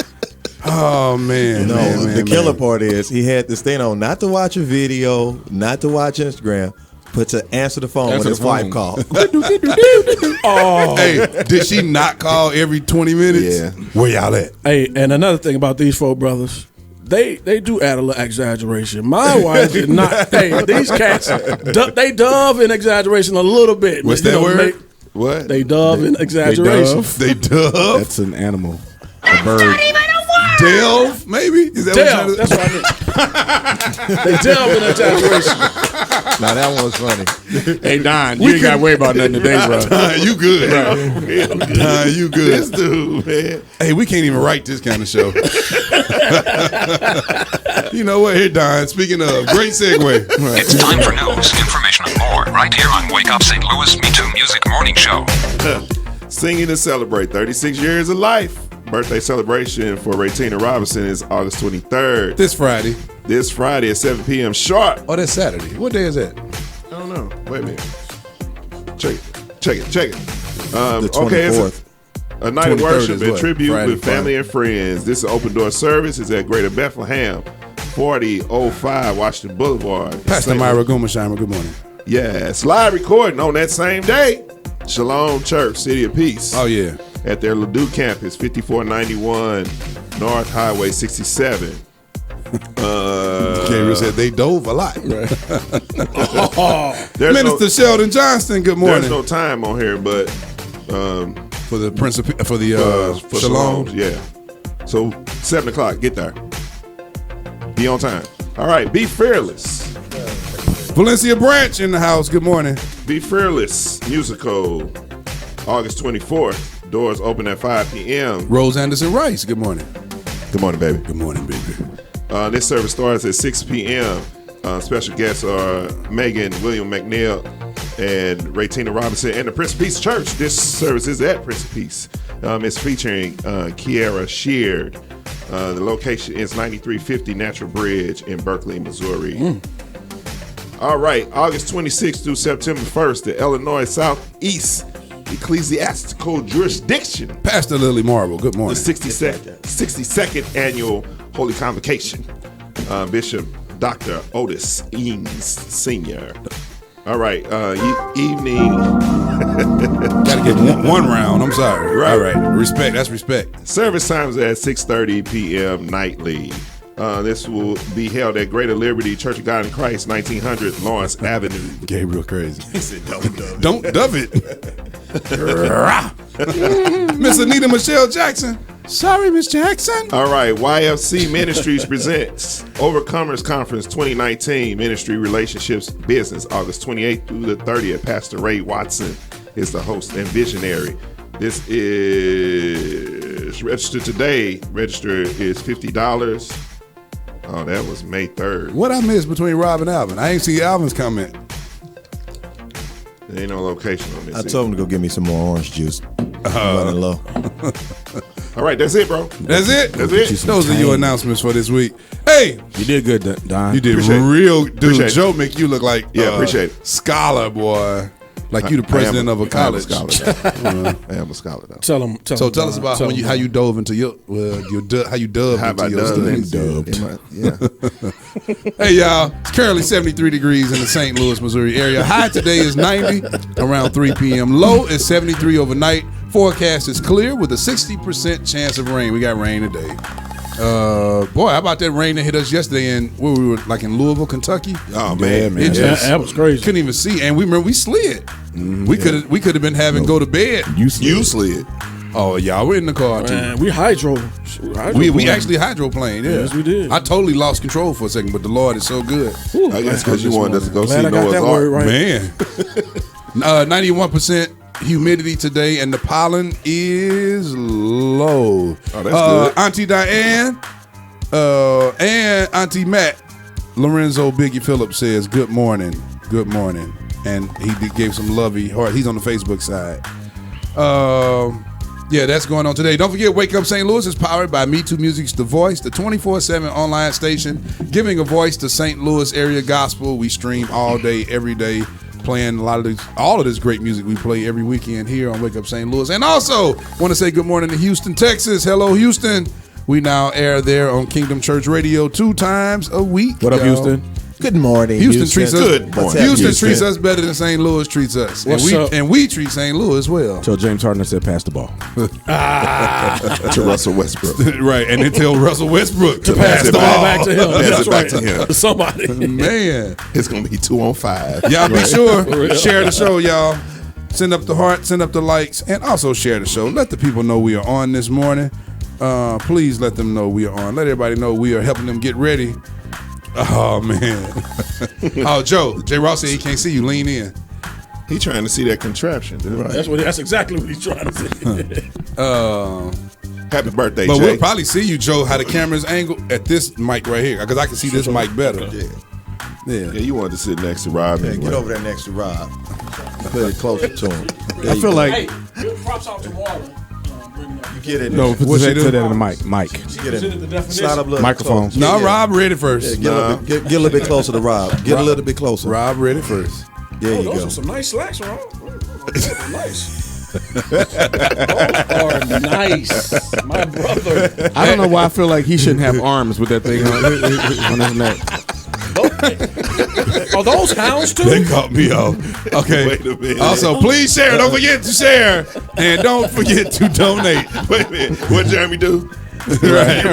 Oh man! No, man, the killer part is he had this thing on not to watch a video, not to watch Instagram, but to answer the phone when his wife called. Oh, Hey, did she not call every 20 minutes? Yeah. Where y'all at? hey, and another thing about these four brothers, they do add a little exaggeration. My wife did not. Hey, these cats, they dove in exaggeration a little bit. What's You that know, word? What? They dove in exaggeration. They dove? That's an animal. A bird. Delve, maybe? Is that Delve, what that's what I meant. They delve in exaggeration. Now that one was funny. Hey, Don, you ain't got to worry about nothing today, bro. You good. You good. This dude, man. Hey, we can't even write this kind of show. You know what? Here, Don, speaking of, great segue. It's time for news, information, and more right here on Wake Up St. Louis MeTooMusic Morning Show. Singing to celebrate 36 years of life. Birthday celebration for Raytina Robinson is August 23rd. This Friday. This Friday at 7 p.m. sharp. Oh, that's Saturday. What day is that? I don't know. Wait a minute. Check it. The 24th. Okay, it's a night of 23rd worship is and what? tribute Friday, with family and friends. This is an open door service. It's at Greater Bethlehem, 4005 Washington Boulevard. Pastor Myra Gummersheimer, good morning. Yes, live recording on that same day. Shalom Church, City of Peace. Oh, yeah. At their Ladue campus, 5491 North Highway 67. Gabriel said they dove a lot. There's Minister Sheldon Johnston, good morning. There's no time on here, but for the for Shalom. Yeah. So 7 o'clock, get there. Be on time. All right, be fearless. Valencia Branch in the house. Good morning. Be Fearless musical, August 24th. Doors open at 5 p.m. Rose Anderson Rice. Good morning. Good morning, baby. Good morning, baby. This service starts at 6 p.m. Special guests are Megan William McNeil and Raytina Robinson and the Prince of Peace Church. This service is at Prince of Peace. It's featuring Kiara Sheard. The location is 9350 Natural Bridge in Berkeley, Missouri. All right, August 26th through September 1st, the Illinois Southeast Ecclesiastical Jurisdiction. Pastor Lily Marble, good morning. The 62nd annual Holy Convocation. Bishop Dr. Otis Eames Sr. All right, evening. Gotta get one round. I'm sorry. Right. All right. Respect. That's respect. Service times at 6:30 p.m. nightly. This will be held at Greater Liberty Church of God in Christ, 1900 Lawrence Avenue. Gabriel crazy. He said, "Don't dub it." Don't dub it. Miss Anita Michelle Jackson. Sorry, Miss Jackson. All right, YFC Ministries presents Overcomers Conference 2019 Ministry Relationships Business, August 28th through the 30th. Pastor Ray Watson is the host and visionary. This is registered today. Register is $50. Oh, that was May 3rd. What I missed between Rob and Alvin? I ain't see Alvin's comment. There ain't no location on this. I told him to go get me some more orange juice. Running low. All right, that's it, bro. That's it? That's it. Those are your announcements for this week. Hey! You did good, Don. You did Appreciate real, it. dude. Appreciate Joe make you look like appreciate it. Scholar, boy. Like you the president of a college. I am a scholar, though. Tell him. So tell us about how you dove into your how you dove into your studies. Yeah. Hey y'all, it's currently 73 degrees in the St. Louis, Missouri area. High today is 90 around 3 p.m. Low is 73 overnight. Forecast is clear with a 60% chance of rain. We got rain today. Boy, how about that rain that hit us yesterday in where we were like in Louisville, Kentucky? Oh man, It just, that was crazy. Couldn't even see, and we remember we slid. We could have been having go to bed. You slid. Oh y'all, we're in the car too. Man, we hydro. We actually hydroplaned. Yeah. Yes, we did. I totally lost control for a second, but the Lord is so good. I guess because you wanted us to go Glad see I got Noah's that Ark. word right. Man, 91% humidity today, and the pollen is low. Oh, that's good. Auntie Diane and Auntie Matt, Lorenzo Biggie Phillips says, good morning, and he gave some lovey heart. He's on the Facebook side. Yeah, that's going on today. Don't forget, Wake Up St. Louis is powered by MeTooMusic's The Voice, the 24/7 online station, giving a voice to St. Louis area gospel. We stream all day, every day, playing all of this great music we play every weekend here on Wake Up St. Louis. And also, want to say good morning to Houston, Texas. Hello, Houston. We now air there on Kingdom Church Radio 2 times a week. What up, y'all. Houston? Good morning, Houston treats us. Good morning. Houston treats us better than St. Louis treats us, and we treat St. Louis well. Until James Harden said, "Pass the ball." To Russell Westbrook. Right, and until Russell Westbrook To pass the ball back to him. Pass That's it back right. to him. Somebody. Man, It's gonna be 2-on-5. y'all be sure share the show, y'all. Send up the heart, send up the likes, and also share the show. Let the people know we are on this morning. Please let them know we are on. Let everybody know we are helping them get ready. Oh man. Oh, Jay Ross said he can't see you. Lean in. He trying to see that contraption, dude. Right. That's exactly what he's trying to say. Happy birthday, But Jay. we'll probably see you, Joe, how the camera's angled at this mic right here, because I can see this mic better. Yeah, you wanted to sit next to Rob. Yeah, anyway. get over there next to Rob. Put it closer to him. I feel like Hey, give props out to Waller. You get it. no. Put What she that do? in the mic. Get Is it the it. definition? Slide up a little Microphone. closer. No, Yeah. Rob read it first. Yeah, get a little bit closer to Rob. Get a little bit closer. Rob read it first. There you Those go. are some nice slacks, Rob. Those are nice. Those are nice, my brother. I don't know why I feel like he shouldn't have arms with that thing on his neck. Are those hounds too? They caught me off. Okay. Wait a minute. Also, please share. Don't forget to share. And don't forget to donate. Wait a minute. What Jeremy do? Right.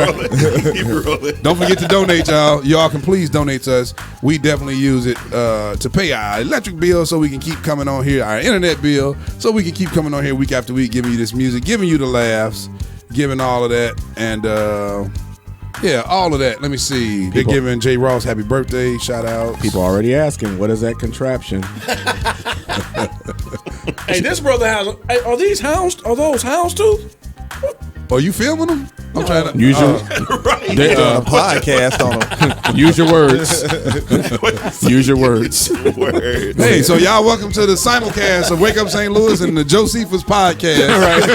Keep rolling. Don't forget to donate, y'all. Y'all can please donate to us. We definitely use it to pay our electric bill so we can keep coming on here, our internet bill, so we can keep coming on here week after week, giving you this music, giving you the laughs, giving all of that. And yeah, all of that. Let me see. They're giving Jay Ross happy birthday. Shout out. People already asking, what is that contraption? Hey, this brother has. Hey, are these hounds? Are those hounds too? Are you filming them? I'm trying to. Use your Podcast on them. use your words. Use your words. Hey, so y'all welcome to the simulcast of Wake Up St. Louis and the Josephus podcast. Right.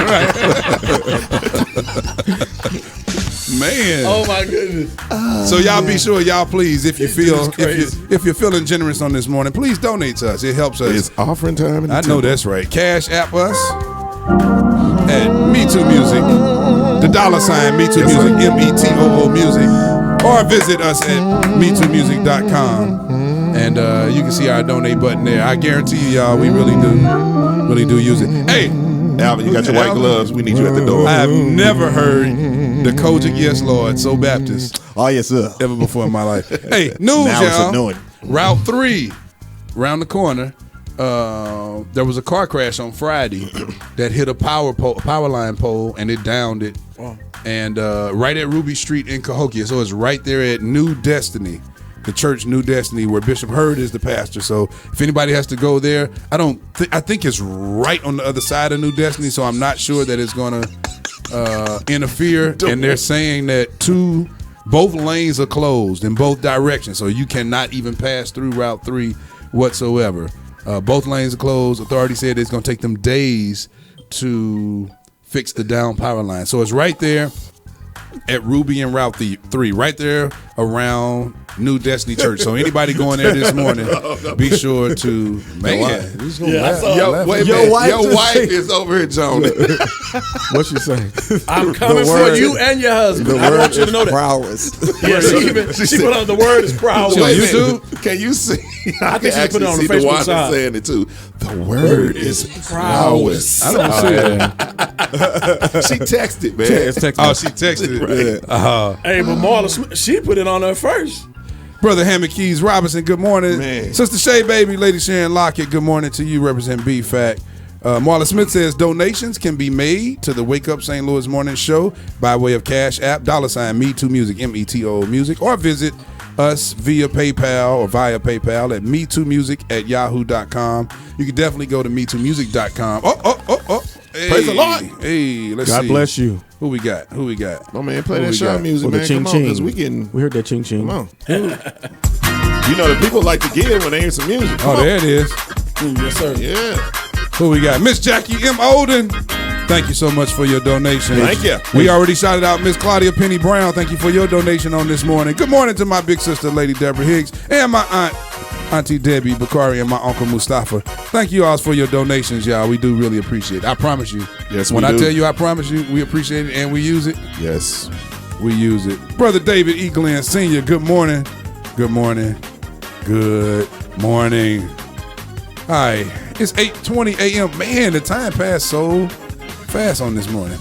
Man. Oh my goodness. So y'all be sure, y'all please, if you're feeling generous on this morning, please donate to us. It helps us. It's offering time. I know that's right. Cash app us at MeTooMusic, the $ MeTooMusic, METOO Music, or visit us at MeTooMusic.com. And you can see our donate button there. I guarantee you, y'all, we really do use it. Hey, Alvin, you got your white gloves. We need you at the door. I have never heard the Kojic Yes Lord so Baptist. Oh yes, sir. Ever before in my life. Hey, news, Now it's y'all. annoying. Route 3, round the corner. There was a car crash on Friday that hit a power line pole and it downed it. Wow. And right at Ruby Street in Cahokia. So it's right there at New Destiny, the church New Destiny, where Bishop Hurd is the pastor. So if anybody has to go there, I think it's right on the other side of New Destiny. So I'm not sure that it's gonna interfere. And they're saying that both lanes are closed in both directions, so you cannot even pass through Route 3 whatsoever. Both lanes are closed. Authority said it's going to take them days to fix the down power line. So it's right there at Ruby and Route 3, right there around New Destiny Church. So anybody going there this morning, be sure to Your wife is over here, Joan. What you say? I'm coming for you and your husband. I want you to know that. Prowess. Yeah, she put on the word is prowess. On YouTube? Can you see? I think she put it on the Facebook side. Saying it too. The word is prowess. I don't see that. She texted, man. Oh, she texted it. Right. Hey, but Marla Smith, she put it on her first. Brother Hammond Keys Robinson, good morning. Man. Sister Shay Baby, Lady Sharon Lockett, good morning to you. Represent B-Fact. Marla Smith says donations can be made to the Wake Up St. Louis Morning Show by way of Cash App, $ MeTooMusic, METOO Music, or visit us via PayPal at MeTooMusic@yahoo.com. You can definitely go to MeTooMusic.com. Oh. Hey, praise the Lord. Hey, let's see. God bless you. Who we got? My man, play that show music, Well, man. the Come on, ching 'cause ching. We heard that ching ching. Come on. You know the people like to give when they hear some music. Come There it is. Yes, sir. Yeah. Who we got? Miss Jackie M. Olden. Thank you so much for your donation. Thank you. We already shouted out Miss Claudia Penny Brown. Thank you for your donation on this morning. Good morning to my big sister, Lady Deborah Higgs, and my aunt, Auntie Debbie Bakari, and my uncle Mustafa. Thank you all for your donations, y'all. We do really appreciate it. I promise you. Yes, when we I do. tell you I promise you, we appreciate it and we use it. Yes. We use it. Brother David E. Glenn Sr., good morning. Good morning. Good morning. Hi. It's 8:20 a.m. Man, the time passed so fast on this morning.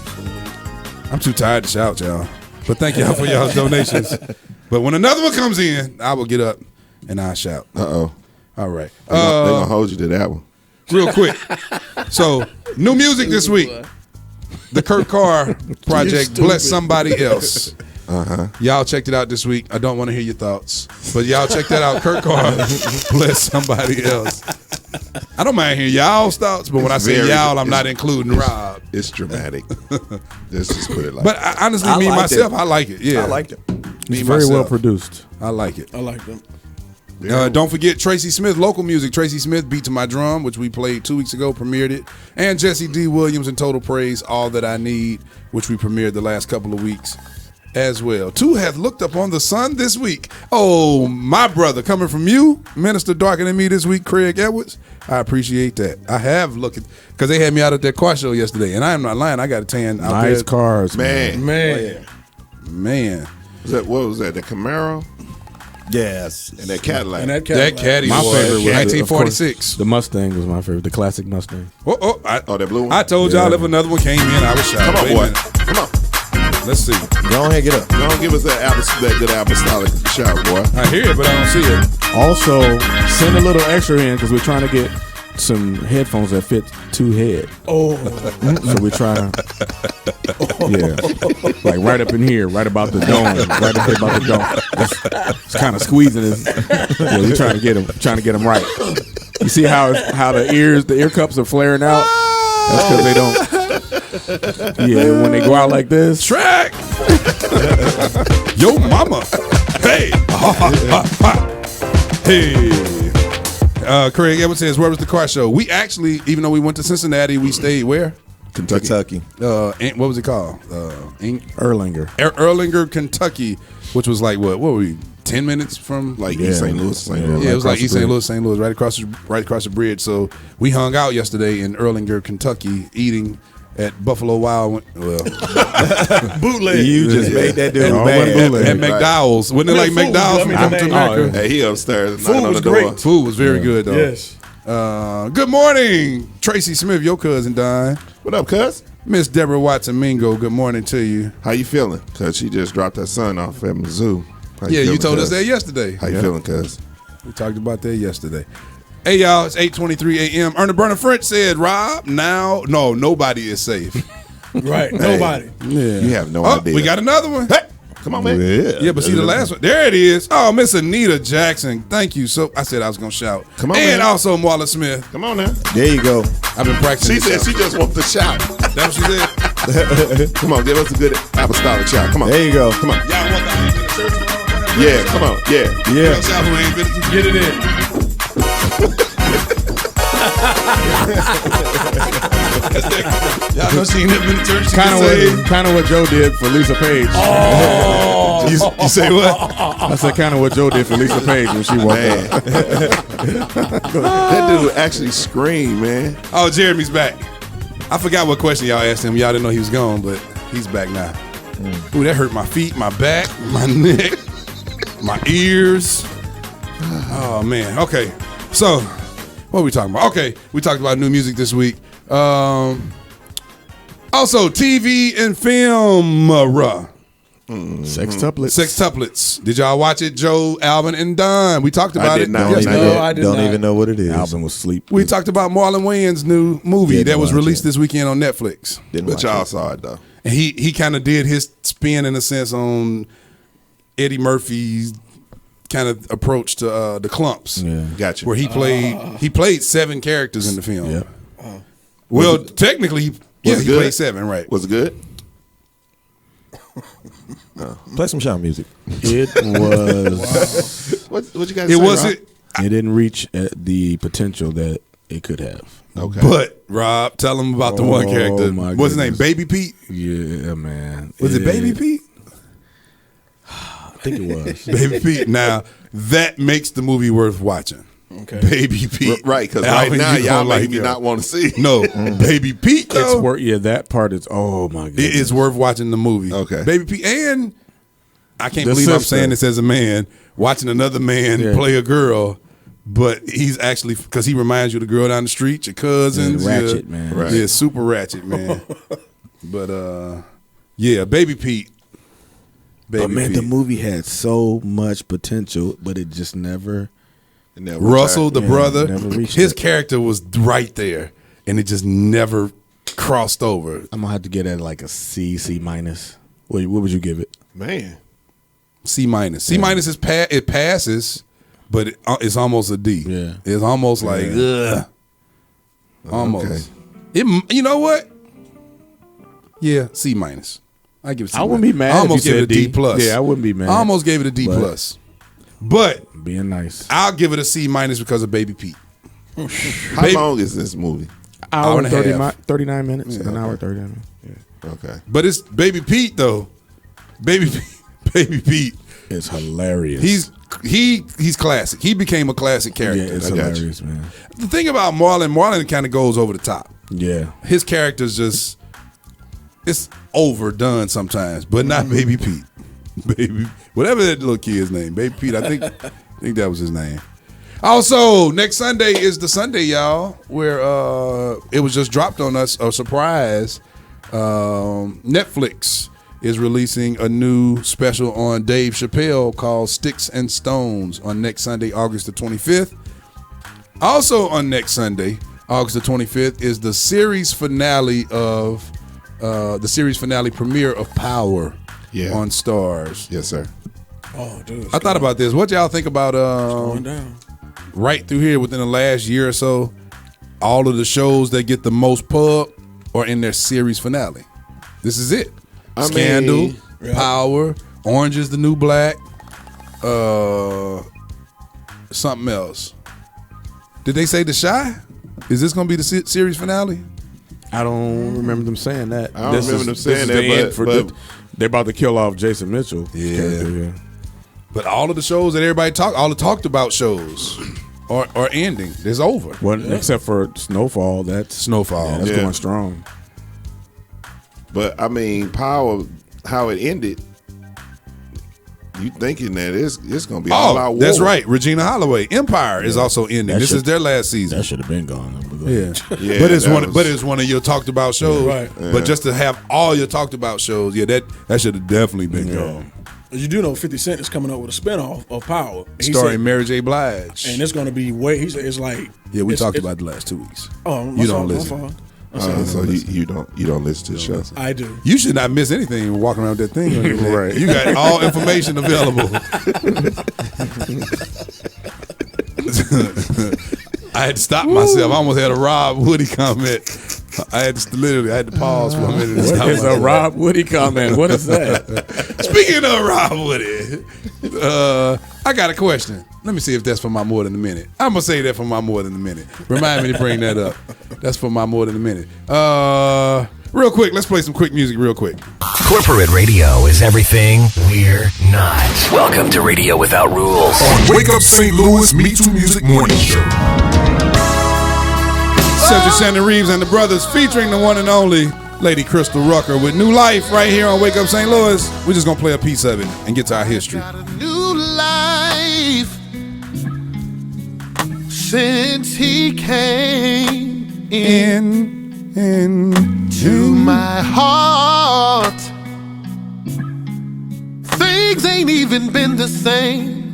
I'm too tired to shout, y'all. But thank y'all for y'all's donations. But when another one comes in, I will get up and I'll shout. Uh-oh. All right. They're going to hold you to that one. Real quick. So, new music this week. The Kurt Carr project, Bless Somebody Else. Y'all checked it out this week. I don't want to hear your thoughts, but y'all check that out. Kurt Carr, Bless Somebody Else. I don't mind hearing y'all's thoughts, but when I say y'all, I'm not including Rob. It's dramatic. Let's just put it like But honestly, me myself, I like it. Yeah, I liked it. Me It's very myself. well produced. I like it. I like them. Don't forget Tracy Smith, local music. Tracy Smith, Beat to My Drum, which we played 2 weeks ago, premiered it. And Jesse D. Williams and Total Praise, All That I Need, which we premiered the last couple of weeks as well. Two hath looked upon the sun this week. Oh, my brother, coming from you, Minister Darker Than Me this week, Craig Edwards. I appreciate that. I have looked at, because they had me out at that car show yesterday, and I am not lying. I got a tan out there. Nice cars, Man. Man. What was that? The Camaro? Yes. And that Cadillac. And that That caddy My was favorite was 1946. The Mustang was my favorite. The classic Mustang. That blue one? I told y'all if another one came in, I was shocked. Come on, Wait a boy. minute. Come on. Let's see. Go ahead, get up. Don't give us that good apostolic shout, boy. I hear it, but I don't see it. Also, send a little extra in because we're trying to get some headphones that fit two head. Oh. So we're trying to, like right up in here, right about the dome, right up here about the dome. It's kind of squeezing it. Yeah, we're trying to get them right. You see how the ear cups are flaring out? That's because they don't. Yeah, when they go out like this. Track. Yo, mama. Hey. Hey. Craig Edwards says, where was the car show? We actually, even though we went to Cincinnati, we stayed where? Kentucky. What was it called? Erlanger. Erlanger, Kentucky, which was like what were we? 10 minutes from East St. Louis. Yeah, it was like East St. Louis, right across the bridge. So we hung out yesterday in Erlanger, Kentucky, eating at Buffalo Wild. Well, bootleg. You just made that dude at McDowell's. Wasn't it like McDowell's from America? Hey, he upstairs. Food was great. Food was very good though. Yes. Good morning, Tracy Smith, your cousin Don. What up, cuz? Miss Deborah Watson Mingo. Good morning to you. How you feeling? Cuz she just dropped her son off at Mizzou. You told us that yesterday. How you feeling, cuz? We talked about that yesterday. Hey, y'all, it's 8:23 a.m. Ernie Burner French said, Rob, nobody is safe. Right, nobody. Yeah. You have no idea. We got another one. Hey, come on, man. Yeah, but see the last one. There it is. Oh, Miss Anita Jackson. Thank you. So I said I was going to shout. Come on, and man. also Marla Smith. Come on now. There you go. I've been practicing. She said she just wants to shout. That's what she said. Come on, give us a good apostolic shout. Come on. There you go. Come on. Y'all want the church? Yeah, come on. Yeah. Get it in. Y'all know she ain't never been to church. Kind of what Joe did for Lisa Page. Oh, you say what? I said kind of what Joe did for Lisa Page when she walked out. That dude actually screamed, man. Oh, Jeremy's back. I forgot what question y'all asked him. Y'all didn't know he was gone, but he's back now. Ooh, that hurt my feet, my back, my neck, my ears. Oh, man. Okay. So, what are we talking about? Okay, we talked about new music this week. Also, TV and film. Sextuplets. Did y'all watch it, Joe, Alvin, and Don? We talked about it. I don't even know what it is. Alvin was asleep. We talked about Marlon Wayans' new movie that was released this weekend on Netflix. But y'all saw it, though. And he kind of did his spin, in a sense, on Eddie Murphy's kind of approach to the Clumps. Yeah. Gotcha. Where he played 7 characters in the film. Yeah. Well, technically, he played 7, right? Was it good? Play some shout music. It was. What you guys? It say, wasn't. It didn't reach the potential that it could have. Okay. But Rob, tell him about the one character. My What's his name? goodness. Baby Pete. Yeah, man. Was it Baby Pete? I think it was. Baby Pete. Now that makes the movie worth watching. Okay. Baby Pete. Right, because right Alvin, now you y'all don't make like me him. not want to see. No, Baby Pete though. It's worth. Yeah, that part is. Oh my god. It is worth watching the movie. Okay. Baby Pete, and I can't The believe I'm sister. saying this as a man watching another man play a girl, but he's actually because he reminds you of the girl down the street, your cousins, Yeah, ratchet, man. Right. Yeah, super ratchet, man. But yeah, Baby Pete. Baby But man, Pete. the movie had so much potential, but it just never. Russell, the brother, never reached his it. character was right there, and it just never crossed over. I'm gonna have to get at like a C minus. What would you give it? Man. C minus. C minus is it passes, but it's almost a D. Yeah. It's almost like ugh. Almost. It. You know what? Yeah, C minus. I give it. C I wouldn't minus. be mad I almost if you gave said it a D D. plus. Yeah, I wouldn't be mad. I almost gave it a D But- plus. But Being nice. I'll give it a C minus because of Baby Pete. How long is this movie? Hour and a half. 39 minutes. An hour 39 minutes. Yeah. Okay. But it's Baby Pete though. Baby Pete. It's hilarious. He's classic. He became a classic character. Yeah, it's I got you. hilarious, man. The thing about Marlon kind of goes over the top. Yeah. His character's just it's overdone sometimes, but not Baby Pete. Baby, whatever that little kid's name, Baby Pete. I think that was his name. Also, next Sunday is the Sunday, y'all, where it was just dropped on us a surprise. Netflix is releasing a new special on Dave Chappelle called Sticks and Stones on next Sunday, August the 25th. Also on next Sunday, August the 25th, is the series finale of premiere of Power on Stars. Yes, sir. Oh, dude. I thought about this. What y'all think about going down. right through here within the last year or so, all of the shows that get the most pub are in their series finale. This is it. Scandal, Power, Orange is the New Black, something else. Did they say The Shy? Is this going to be the series finale? I don't remember them saying that. I don't remember them saying that, but they're about to kill off Jason Mitchell. Yeah. But all of the shows that everybody all the talked about shows are ending. It's over. Well, except for Snowfall. That's going strong. But I mean, Power, how it ended. You thinking that it's going to be all out war. That's right. Regina Holloway. Empire is also ending. This is their last season. That should have been gone. Yeah. But it's one of your talked about shows. Right. Yeah. But just to have all your talked about shows, that should have definitely been gone. You do know 50 Cent is coming up with a spinoff of Power. Starring Mary J. Blige. And it's going to be it's like... Yeah, we talked about the last 2 weeks. Oh, you don't listen. So you don't listen to the show. I do. You should not miss anything walking around with that thing on your head. Right. You got all information available. I had to stop myself. I almost had a Rob Woody comment. I had to pause for a minute. What is a Rob Woody comment? What is that? Speaking of Rob Woody, I got a question. Let me see if that's for my more than a minute. I'm going to say that for my more than a minute. Remind me to bring that up. That's for my more than a minute. Real quick, let's play some quick music real quick. Corporate radio is everything we're not. Welcome to Radio Without Rules. On Wake Up St. Louis MeTooMusic Morning Show. Cedric Shannon Reeves and the Brothers featuring the one and only Lady Crystal Rucker with New Life right here on Wake Up St. Louis. We're just going to play a piece of it and get to our history. New life since he came into my heart. Things ain't even been the same.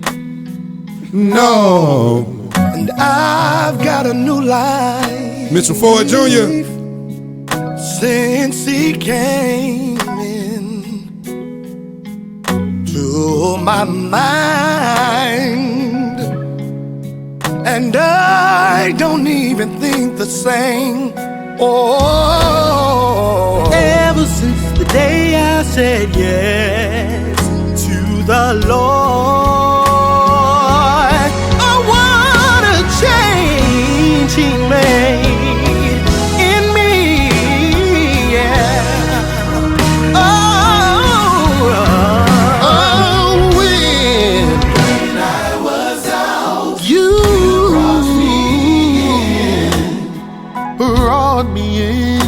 No. And I've got a new life. Mitchell Ford Jr. Since he came in to my mind, and I don't even think the same. Oh, ever since the day I said yes to the Lord, I want a change He made in me. Yeah. Oh, when I was out, you brought me in.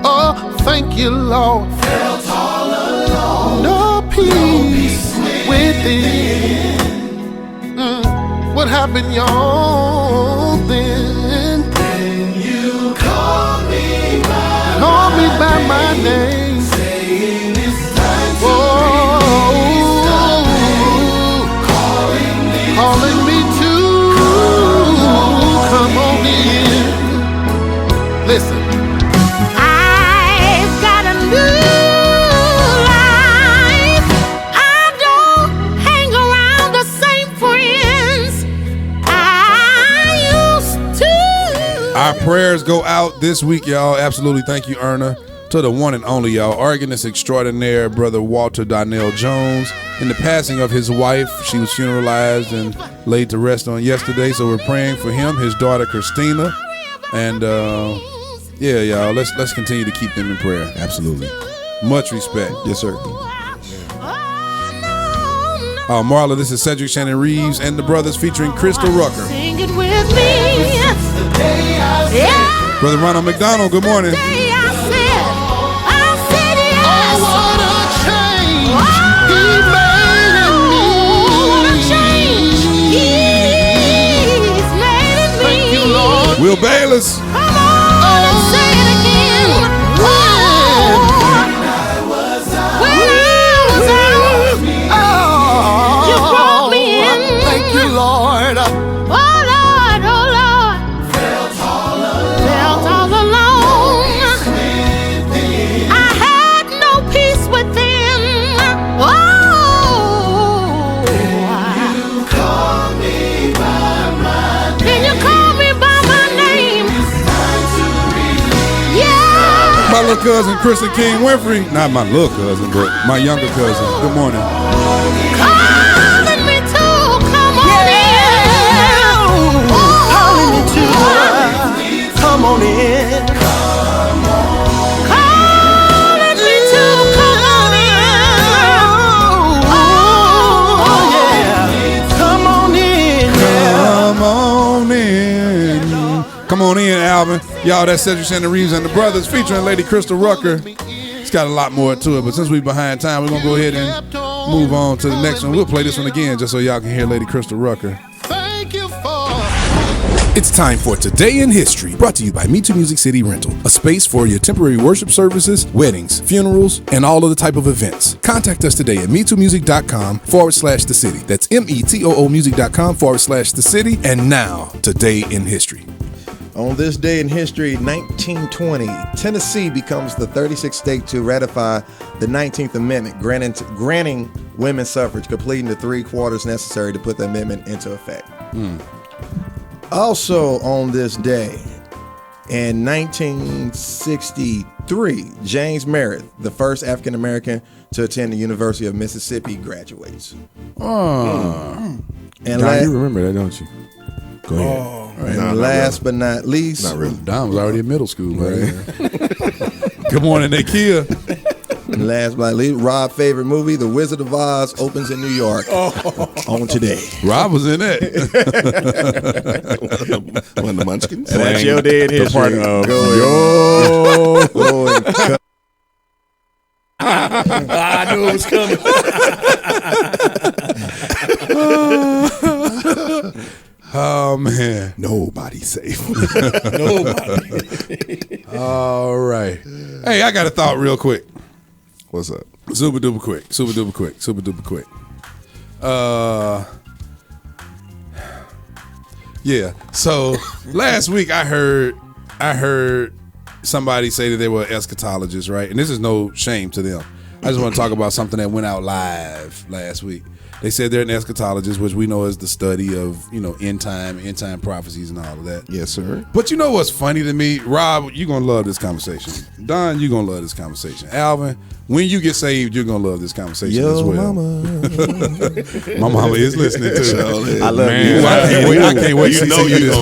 Oh, thank you, Lord. Felt all alone. No peace within. What happened, y'all, then? Then you called me by my name. Saying it's time to calling me to come on in. Listen. I've got a new life. I don't hang around the same friends I used to. Our prayers go out this week, y'all. Absolutely. Thank you, Erna. To the one and only, y'all, organist extraordinaire, Brother Walter Donnell Jones, in the passing of his wife. She was funeralized and laid to rest on yesterday, so we're praying for him, his daughter Christina, and yeah, y'all, let's continue to keep them in prayer. Absolutely. Much respect. Yes, sir. Marla, this is Cedric Shannon Reeves and the Brothers featuring Crystal Rucker. Sing it with me. Yeah. Brother Ronald McDonald, good morning. Will Bayless. Come on and say it again. When I was out, you brought me in. Thank you, Lord. Oh, Lord. Felt all alone. I had no peace within. Oh, you call me by my name. Can you call me by my name? Yeah. My little cousin, Kristen King Winfrey. Not my little cousin, but my younger cousin. Good morning. Calling me to come on in. Calling me to come on in. on in, Alvin. Y'all, that's Cedric Shannon Reeves and the Brothers featuring Lady Crystal Rucker. It's got a lot more to it, but since we're behind time, we're going to go ahead and move on to the next one. We'll play this one again just so y'all can hear Lady Crystal Rucker. Thank you for. It's time for Today in History, brought to you by MeTooMusic City Rental, a space for your temporary worship services, weddings, funerals, and all of the type of events. Contact us today at MeTooMusic.com/the city. That's METOOmusic.com/the city. And now, Today in History. On this day in history, 1920, Tennessee becomes the 36th state to ratify the 19th Amendment, granting women's suffrage, completing the 3/4 necessary to put the amendment into effect. Also on this day, in 1963, James Merritt, the first African American to attend the University of Mississippi, graduates. And And you remember that, don't you? Go ahead. And last but not least, Not really. Don was already in middle school, right? Good morning, Nakia. And last but not least, Rob's favorite movie, The Wizard of Oz, opens in New York on today. Rob was in that. One of the Munchkins. And that's your day in The history. part of Go and cut. I knew it was coming. Oh, man. Nobody safe. Nobody. All right. Hey, I got a thought real quick. What's up? Super duper quick. Yeah. So last week I heard somebody say that they were eschatologists, right? And this is no shame to them. I just want to talk about something that went out live last week. They said they're an eschatologist, which we know is the study of, end time prophecies and all of that. Yes, sir. But you know what's funny to me? Rob, you're going to love this conversation. Don, you're going to love this conversation. Alvin, when you get saved, you're going to love this conversation as well. My mama is listening too. I love Man, you. I can't wait to see you this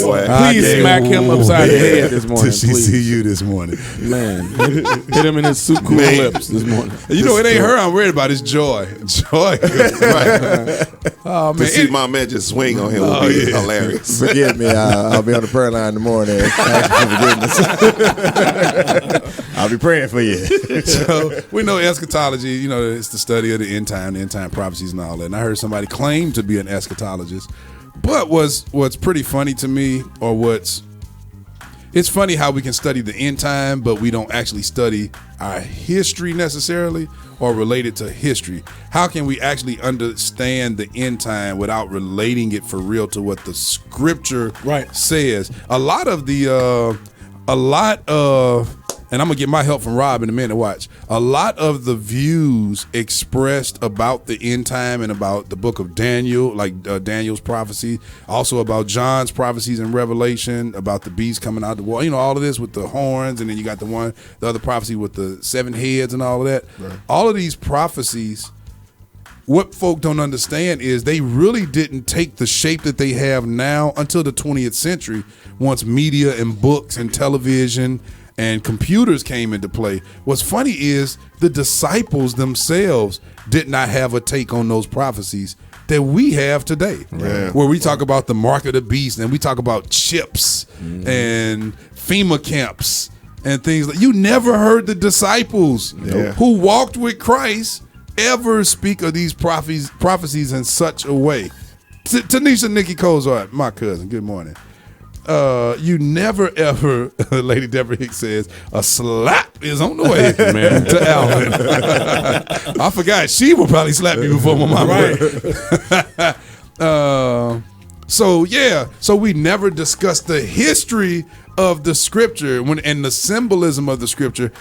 morning. Please smack him upside the head this morning. Till she see you this morning. Man, hit him in his soup cool lips this morning. You know, it ain't her I'm worried about. It's Joy. Joy. Right. Oh, man. To see my man just swing on him would be hilarious. Forgive me. I'll be on the prayer line in the morning. I'll be praying for you. So we know eschatology, it's the study of the end time prophecies and all that. And I heard somebody claim to be an eschatologist. But what's pretty funny to me, it's funny how we can study the end time, but we don't actually study our history necessarily or relate it to history. How can we actually understand the end time without relating it for real to what the scripture says? A lot of, and I'm going to get my help from Rob in a minute, watch. A lot of the views expressed about the end time and about the book of Daniel, like Daniel's prophecy, also about John's prophecies in Revelation, about the beast coming out the wall, all of this with the horns, and then you got the other prophecy with the 7 heads and all of that. Right. All of these prophecies, what folk don't understand is they really didn't take the shape that they have now until the 20th century, once media and books and television and computers came into play. What's funny is the disciples themselves did not have a take on those prophecies that we have today. Yeah. Where we talk about the mark of the beast and we talk about chips and FEMA camps and things like. You never heard the disciples who walked with Christ ever speak of these prophecies in such a way. Tanisha Nikki Cozart, my cousin, good morning. You never ever, Lady Deborah Hicks says, a slap is on the way, man, to Alvin. I forgot she will probably slap me before my mama. Right. So we never discussed the history of the scripture and the symbolism of the scripture.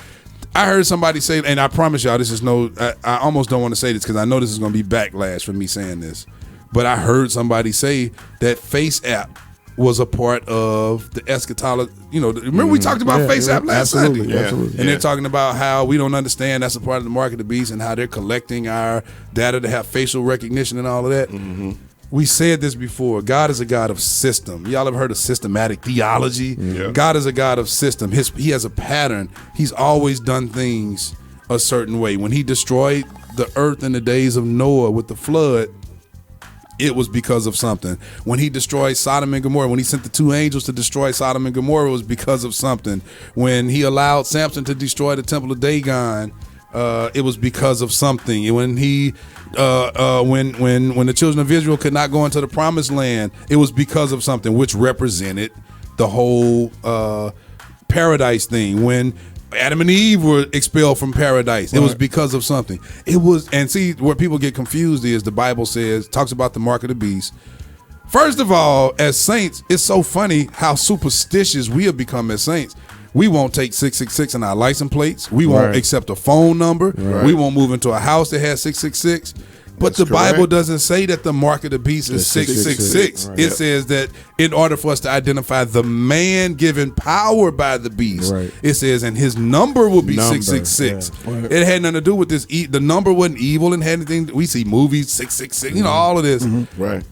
I heard somebody say, and I promise y'all, this is I almost don't want to say this because I know this is going to be backlash for me saying this, but I heard somebody say that Face App was a part of the eschatology. Remember we talked about Face App last Sunday? Yeah. Absolutely. And they're talking about how we don't understand that's a part of the mark of the beast and how they're collecting our data to have facial recognition and all of that. Mm-hmm. We said this before. God is a God of system. Y'all ever heard of systematic theology? Yeah. God is a God of system. He has a pattern. He's always done things a certain way. When he destroyed the earth in the days of Noah with the flood, it was because of something. When he destroyed Sodom and Gomorrah, when he sent the 2 angels to destroy Sodom and Gomorrah, it was because of something. When he allowed Samson to destroy the temple of Dagon, it was because of something. And when he when the children of Israel could not go into the promised land, it was because of something, which represented the whole paradise thing. When Adam and Eve were expelled from paradise, it was because of something. It was, and see, where people get confused is the Bible talks about the mark of the beast. First of all, as saints, it's so funny how superstitious we have become as saints. We won't take 666 in our license plates. We won't accept a phone number. We won't move into a house that has 666. But the Bible doesn't say that the mark of the beast is 666. It says that in order for us to identify the man given power by the beast, it says, and his number will be 666. It had nothing to do with this. The number wasn't evil and had anything. We see movies 666, you know, all of this.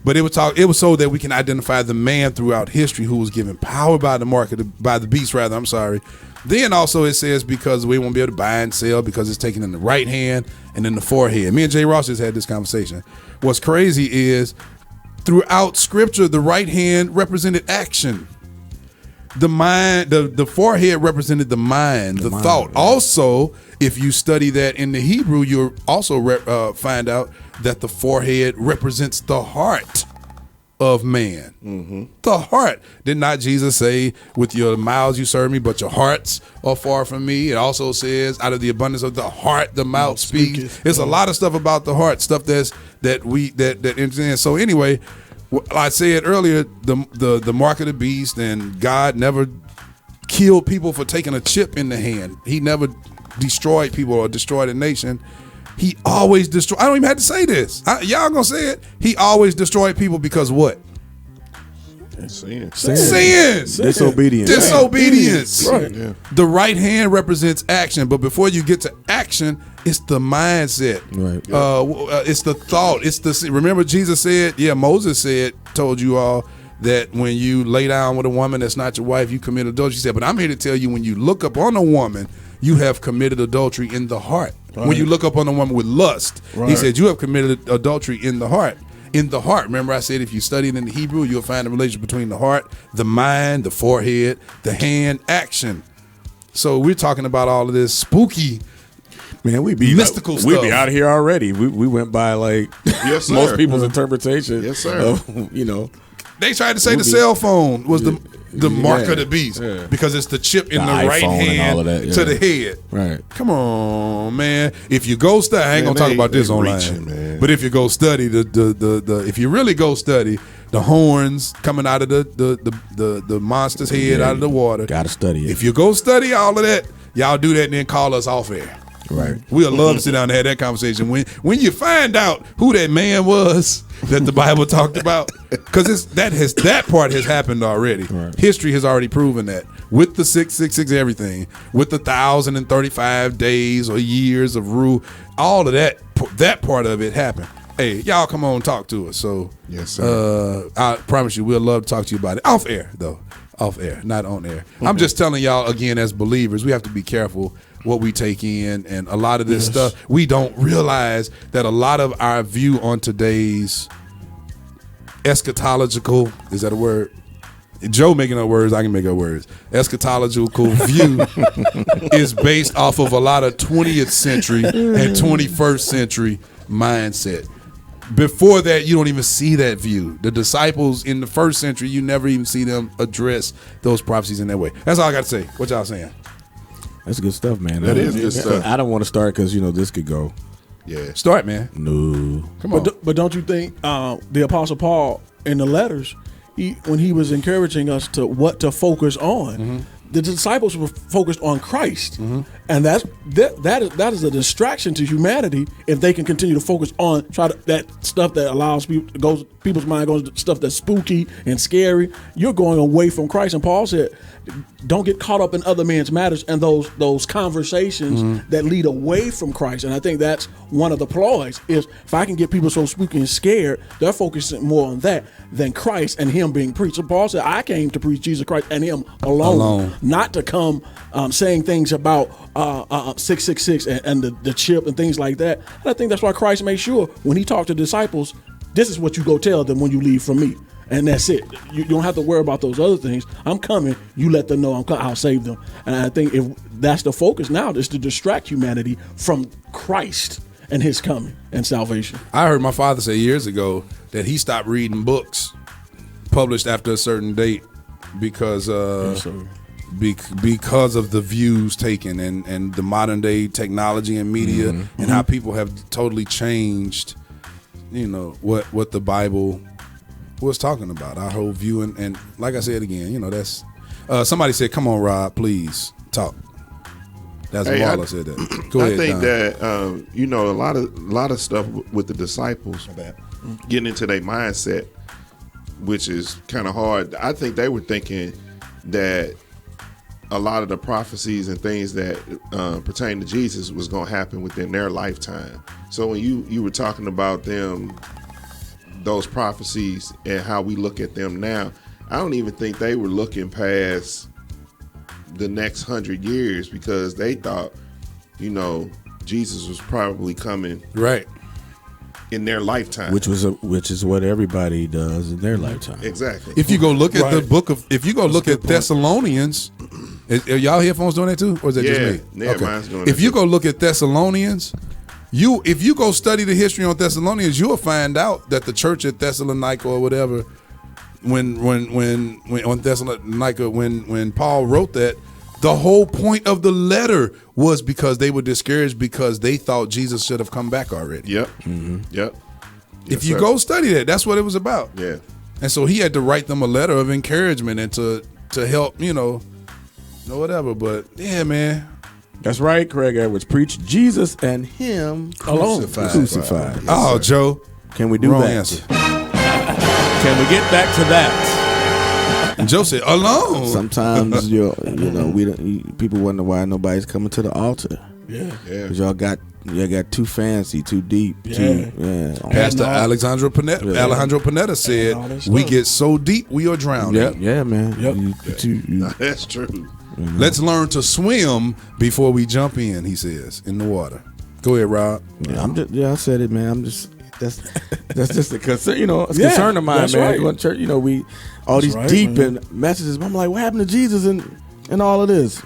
But it was so that we can identify the man throughout history who was given power by the beast. I'm sorry. Then also it says because we won't be able to buy and sell because it's taken in the right hand and in the forehead. Me and Jay Ross just had this conversation. What's crazy is throughout scripture, the right hand represented action. The mind, the forehead represented the mind, the thought. Also, if you study that in the Hebrew, you'll also find out that the forehead represents the heart of man. The heart. Did not Jesus say, with your mouths you serve me, but your hearts are far from me? It also says, out of the abundance of the heart, the mouth speaks. There's a lot of stuff about the heart, stuff that so anyway, I said earlier, the mark of the beast, and God never killed people for taking a chip in the hand. He never destroyed people or destroyed a nation. He always destroyed. I don't even have to say this. Y'all gonna say it. He always destroyed people because what? Sin. Disobedience. Right. Yeah. The right hand represents action, but before you get to action, it's the mindset. Right. It's the thought. Remember Jesus said, Moses told you all that when you lay down with a woman that's not your wife, you commit adultery. He said, but I'm here to tell you, when you look up on a woman, you have committed adultery in the heart. Right. When you look up on a woman with lust, he said, you have committed adultery in the heart. In the heart. Remember I said if you study it in the Hebrew, you'll find the relationship between the heart, the mind, the forehead, the hand, action. So we're talking about all of this spooky, mystical stuff. We be out of here already. We went by most people's interpretation. Yes, sir. Of, they tried to say the cell phone was the mark of the beast because it's the chip in the right hand to the head. Right. Come on, man. If you go study, I ain't gonna talk about this online. But if you go study if you really go study the horns coming out of the monster's head out of the water, gotta study it. If you go study all of that, y'all do that and then call us off air. Right. We'll love to sit down and have that conversation when you find out who that man was that the Bible talked about, because that part has happened already. Right. History has already proven that with the 666 everything, with the 1,035 days or years of rule, all of that part of it happened. Hey, y'all come on, talk to us. So yes, sir. I promise you, we'll love to talk to you about it off air though. Off air, not on air. I'm just telling y'all again, as believers, we have to be careful what we take in, and a lot of this stuff, we don't realize that a lot of our view on today's eschatological, is that a word? Joe making up words, I can make up words. Eschatological view is based off of a lot of 20th century and 21st century mindset. Before that, you don't even see that view. The disciples in the first century, you never even see them address those prophecies in that way. That's all I got to say. What y'all saying? That's good stuff, man. That is good stuff. I don't want to start because this could go. Yeah. Start, man. No. Come on. But don't you think the Apostle Paul in the letters, when he was encouraging us to what to focus on, the disciples were focused on Christ, and that is a distraction to humanity if they can continue to focus on that stuff that allows people's mind goes to stuff that's spooky and scary. You're going away from Christ, and Paul said, don't get caught up in other men's matters and those conversations that lead away from Christ. And I think that's one of the ploys is if I can get people so spooky and scared, they're focusing more on that than Christ and him being preached. So Paul said, I came to preach Jesus Christ and him alone. Not to come saying things about 666 and the chip and things like that. And I think that's why Christ made sure when he talked to disciples, This is what you go tell them when you leave from me. And that's it. You don't have to worry about those other things. I'm coming. You let them know I'll save them. And I think if that's the focus now, is to distract humanity from Christ and his coming and salvation. I heard my father say years ago that he stopped reading books published after a certain date because because of the views taken and the modern day technology and media and how people have totally changed, what the Bible was talking about, our whole view. And like I said again, that's somebody said, come on, Rob, please talk. That's Marla said that. Go ahead, I think Don. that a lot of stuff with the disciples getting into their mindset, which is kind of hard. I think they were thinking that a lot of the prophecies and things that pertain to Jesus was going to happen within their lifetime. So when you were talking about them, those prophecies and how we look at them now, I don't even think they were looking past the next 100 years because they thought, Jesus was probably coming right in their lifetime, which is what everybody does in their lifetime. Exactly. If you go look at the book of, if you go look at Thessalonians, are y'all headphones doing that too, or is that just me? Yeah, mine's doing If you go look at Thessalonians, if you go study the history on Thessalonians, you'll find out that the church at Thessalonica or whatever, when on Thessalonica, when Paul wrote that, the whole point of the letter was because they were discouraged because they thought Jesus should have come back already. Yep. Yep. If you go study that, that's what it was about. Yeah. And so he had to write them a letter of encouragement and to help, whatever. But yeah, man. That's right, Craig Edwards. Preach Jesus and him alone. Crucified. Yes, oh, sir. Joe. Can we do Wrong that? Answer. Can we get back to that? And Joe said, alone. Sometimes, people wonder why nobody's coming to the altar. Yeah. Because y'all got too fancy, too deep. Pastor Alejandro Panetta said, we get so deep, we are drowning. Yeah, man. Yep. That's true. Let's learn to swim before we jump in, he says, in the water. Go ahead, Rob. I said it, man. That's just a concern, it's a concern of mine, man. Right. Going to church, we all these deep and messages. I'm like, what happened to Jesus and all of this?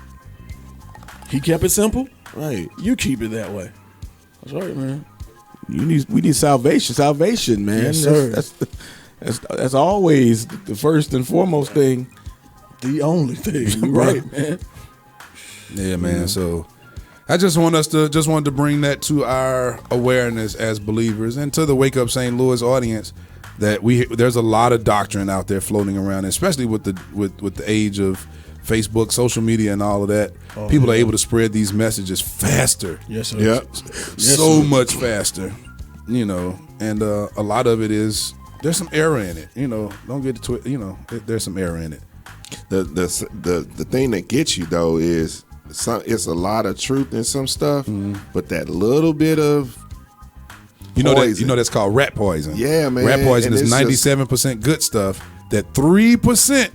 He kept it simple. Right. You keep it that way. That's right, man. We need salvation, man. Yes, sir. That's always the first and foremost thing. The only thing, right, man? Yeah, man. So I just wanted to bring that to our awareness as believers and to the Wake Up St. Louis audience that there's a lot of doctrine out there floating around, especially with the age of Facebook, social media, and all of that. People are able to spread these messages faster. Yes, sir. Yep. So much faster, and a lot of it is there's some error in it. Don't get there's some error in it. The thing that gets you though is it's a lot of truth in some stuff, but that little bit of poison. That's called rat poison. Yeah, man. Rat poison is 97% good stuff. That 3%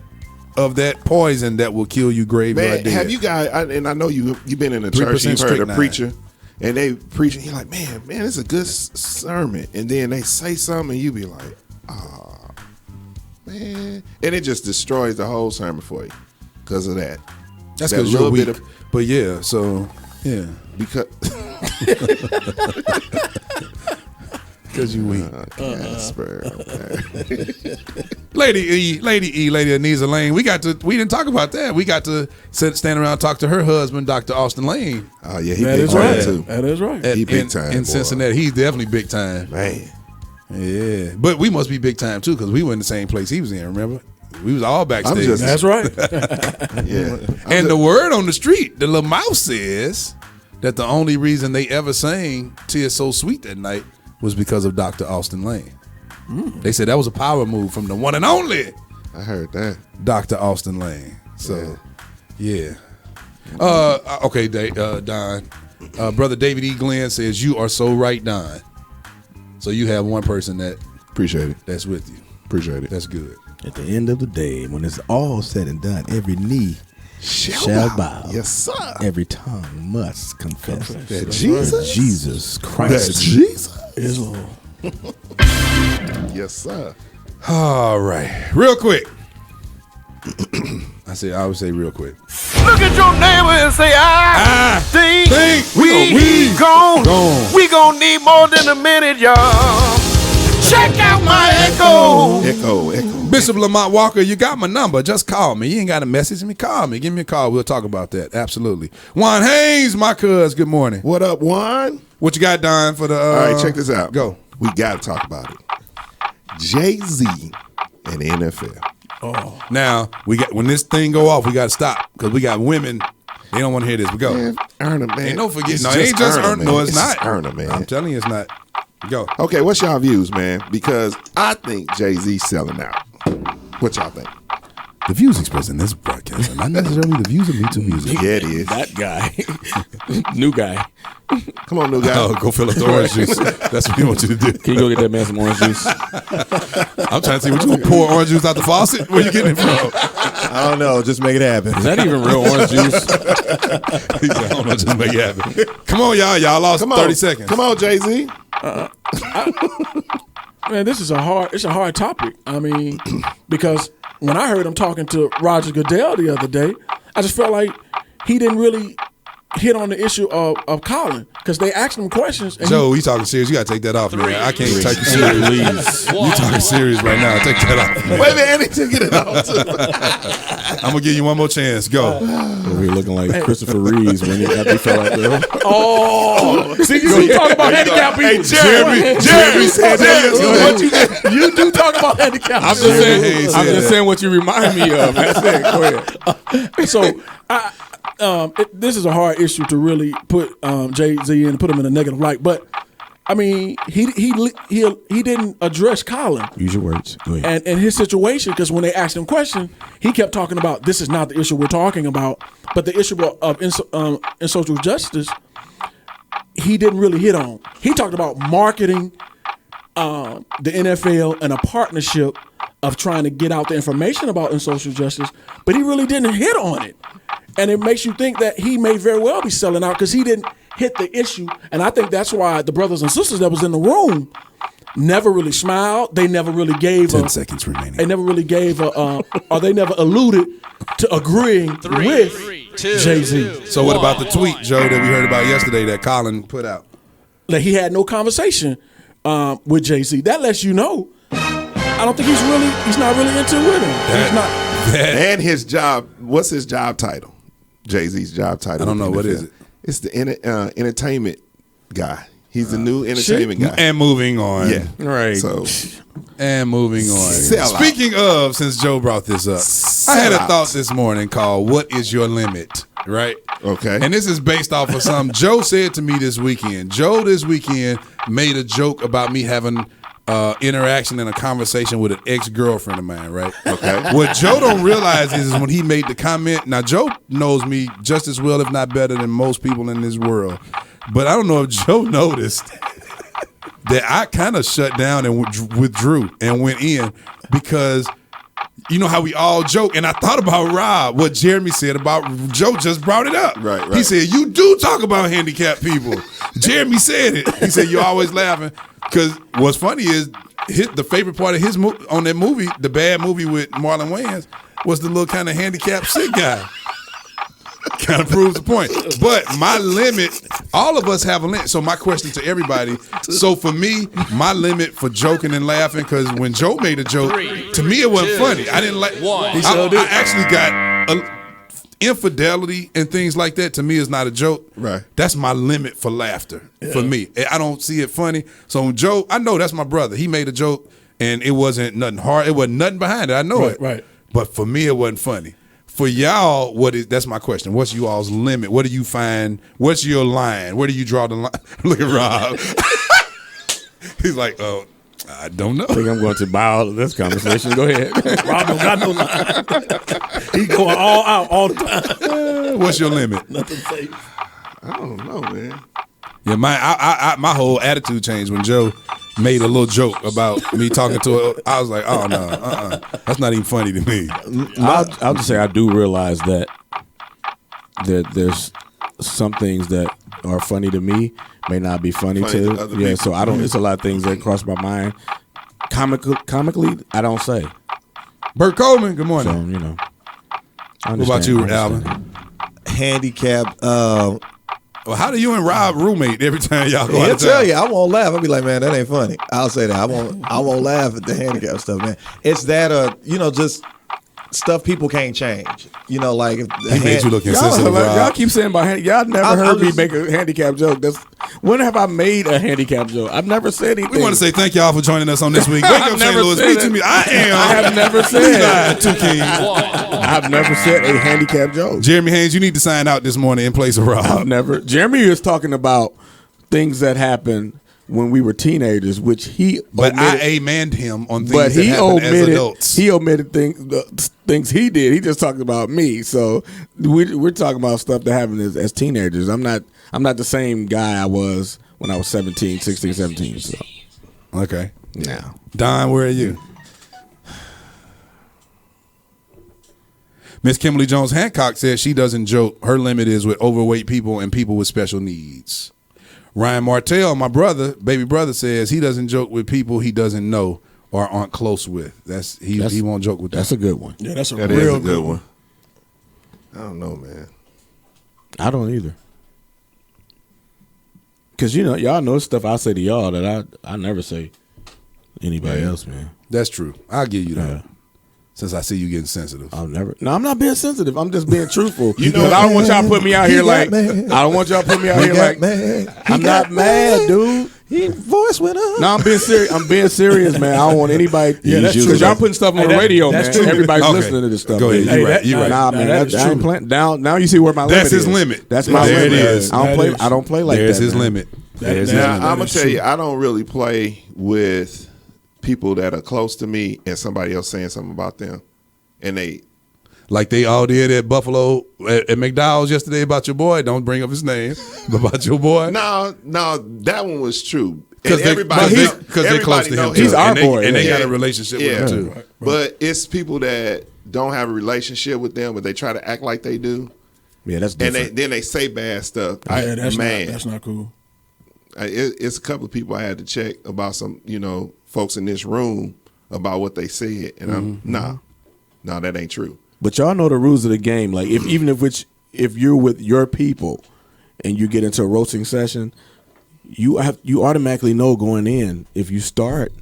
of that poison that will kill you graveyard dead. Have you guys? I know you've been in a church. You've heard a preacher, and they preaching. You're like, man, it's a good sermon, and then they say something, and you be like, oh, man, and it just destroys the whole sermon for you because of that. That's because you're weak. But yeah, so yeah, because you weak. Casper, Lady E, Lady Anisa Lane. We didn't talk about that. We got to stand around and talk to her husband, Dr. Austin Lane. Oh yeah, he big time too. That is right. He big time in Cincinnati. He's definitely big time, man. Yeah, but we must be big time too because we were in the same place he was in. Remember, we was all backstage. That's right. Yeah, and the word on the street, the little mouse says that the only reason they ever sang "Tis So Sweet" that night was because of Dr. Austin Lane. They said that was a power move from the one and only. I heard that. Dr. Austin Lane. So, yeah. Okay, Don. Brother David E. Glenn says, you are so right, Don. So you have one person that appreciate it. That's with you. Appreciate it. That's good. At the end of the day, when it's all said and done, every knee shall bow. Yes, sir. Every tongue must confess that Jesus Christ is Is Lord. Yes, sir. All right. Real quick. I would say real quick. Look at your neighbor and say, I think we gone. We gon' need more than a minute, y'all. Check out my echo. Echo. Bishop Lamont Walker, you got my number. Just call me. You ain't got to message me. Call me. Give me a call. We'll talk about that. Absolutely. Juan Haynes, my cuz. Good morning. What up, Juan? What you got, Don, for the... All right, check this out. Go. We got to talk about it. Jay-Z and the NFL. Oh. Now, when this thing go off, we got to stop because we got women. They don't want to hear this. But go. Man, Erna, man. Ain't no forget. It's No, it ain't just Erna. No, it's not. Erna, man. I'm telling you, it's not. Go. Okay, what's y'all views, man? Because I think Jay-Z's selling out. What y'all think? The views expressed in this broadcast are not necessarily the views of MeTooMusic. Yeah, it is. That guy. New guy. Come on, new guy. Oh, go fill up the orange juice. That's what we want you to do. Can you go get that man some orange juice? I'm trying to see what you gonna pour orange juice out the faucet. Where you getting it from? I don't know. Just make it happen. Is that even real orange juice? He said, I don't know. Just make it happen. Come on, y'all. Y'all lost 30 seconds. Come on, Jay-Z. Man, this is a hard topic. I mean, because when I heard him talking to Roger Goodell the other day, I just felt like he didn't really hit on the issue of Colin because they asked him questions. And Joe, you talking serious? You got to take that off, man. I can't take you serious. You talking serious right now? Take that off. Man. Wait a minute, I need to get it off. I'm gonna give you one more chance. Go. We're looking like Christopher Reeves when he fell out there. Oh, see, you talk about handicapped people. Hey, Jeremy said that. You do talk about handicapped. I'm just saying what you remind me of. That's it. Go ahead. So this is a hard issue to really put Jay-Z in and put him in a negative light, but I mean he didn't address Colin. Use your words. Go ahead. And his situation, because when they asked him questions, he kept talking about this is not the issue we're talking about, but the issue of in social justice he didn't really hit on. He talked about marketing the NFL and a partnership of trying to get out the information about in social justice, but he really didn't hit on it. And it makes you think that he may very well be selling out because he didn't hit the issue. And I think that's why the brothers and sisters that was in the room never really smiled. They never really gave 10 seconds remaining. They never really gave or they never alluded to agreeing with Jay-Z. So what about the tweet, Joe, that we heard about yesterday that Colin put out? That he had no conversation with Jay-Z. That lets you know. I don't think he's not really into it with him. He's not. And his job, what's his job title? Jay-Z's job title. I don't know. What is it? It's the entertainment guy. He's the new entertainment guy. And moving on. Yeah. Right. So, and moving on. Sell out. Speaking of, since Joe brought this up, I had a thought this morning called "What is your limit?" Right? Okay. And this is based off of something Joe said to me this weekend. Joe this weekend made a joke about me having interaction and a conversation with an ex-girlfriend of mine, right? Okay. What Joe don't realize is when he made the comment, now Joe knows me just as well, if not better than most people in this world. But I don't know if Joe noticed that I kind of shut down and withdrew and went in because you know how we all joke. And I thought about Rob, what Jeremy said about Joe just brought it up. Right. He said, you do talk about handicapped people. Jeremy said it. He said, you're always laughing. Because what's funny is the favorite part of his on that movie, the bad movie with Marlon Wayans, was the little kind of handicapped sick guy. Kind of proves the point. But my limit, all of us have a limit. So my question to everybody, so for me, my limit for joking and laughing, because when Joe made a joke, to me it wasn't funny. I didn't like I actually got infidelity and things like that. To me is not a joke. Right. That's my limit for laughter for me. I don't see it funny. So Joe, I know that's my brother. He made a joke and it wasn't nothing hard. It wasn't nothing behind it. I know it. Right. But for me, it wasn't funny. For y'all, that's my question. What's you all's limit? What do you find? What's your line? Where do you draw the line? Look at Rob. He's like, oh, I don't know. I think I'm going to buy all of this conversation. Go ahead. Rob don't got no line. He going all out all the time. What's your limit? Nothing safe. I don't know, man. Yeah, my whole attitude changed when Joe made a little joke about me talking to her. I was like, oh no, that's not even funny to me. I'll just say I do realize that there's some things that are funny to me may not be funny to other people. So I don't. It's a lot of things that cross my mind Comically, I don't say. Bert Coleman, good morning. So, you know. What about you, Alvin? Handicap. Well, how do you and Rob roommate every time y'all go out He'll of town? tell you, I won't laugh. I'll be like, man, that ain't funny. I'll say that. I won't laugh at the handicap stuff, man. It's that, just stuff people can't change. Like if He made you look insensitive, Rob. Y'all keep saying about y'all never heard me make a handicap joke. When have I made a handicap joke? I've never said anything. We want to say thank y'all for joining us on this week. Wake up, St. Louis. I have never said Two Kings. I've never said a handicap joke. Jeremy Haynes, you need to sign out this morning in place of Rob. I've never. Jeremy is talking about things that happened when we were teenagers, which he But omitted, I amened him on things but that he happened as omitted adults. he omitted things he did. He just talked about me. So we're talking about stuff that happened as teenagers. I'm not the same guy I was when I was 17, 16, 17. So okay. Now, Don, where are you? Miss Kimberly Jones Hancock says she doesn't joke. Her limit is with overweight people and people with special needs. Ryan Martell, my brother, baby brother, says he doesn't joke with people he doesn't know or aren't close with. He won't joke with that. That's a good one. Yeah, that's a That real is a good one. I don't know, man. I don't either. Because, y'all know stuff I say to y'all that I never say to anybody else, man. That's true. I'll give you that. Yeah. Since I see you getting sensitive. No, I'm not being sensitive. I'm just being truthful. I don't want y'all to put me out here like, I don't want y'all to put me out here like, I'm not mad, dude. His voice went up. No, I'm being serious. I'm being serious, man. I don't want anybody. Yeah, that's true. Because y'all putting stuff on the radio, man. True. Everybody's Okay. listening to this stuff. Go ahead. You're right. Nah, man. that I ain't playing. Now you see where my limit is. That's his limit. That's my There limit. it is. I don't play like There's that. his man. limit. Now, I'm going to tell you, I don't really play with people that are close to me and somebody else saying something about them. And like they all did at Buffalo at McDowell's yesterday about your boy. Don't bring up his name, but about your boy. No, that one was true. Because they're close to him. He's our boy. And they got a relationship with him too. Right. But it's people that don't have a relationship with them, but they try to act like they do. Yeah, that's different. And then they say bad stuff. That's not cool. It's a couple of people I had to check about some, folks in this room about what they said. And I'm, no, that ain't true. But y'all know the rules of the game. Like if you're with your people and you get into a roasting session, you automatically know going in if you start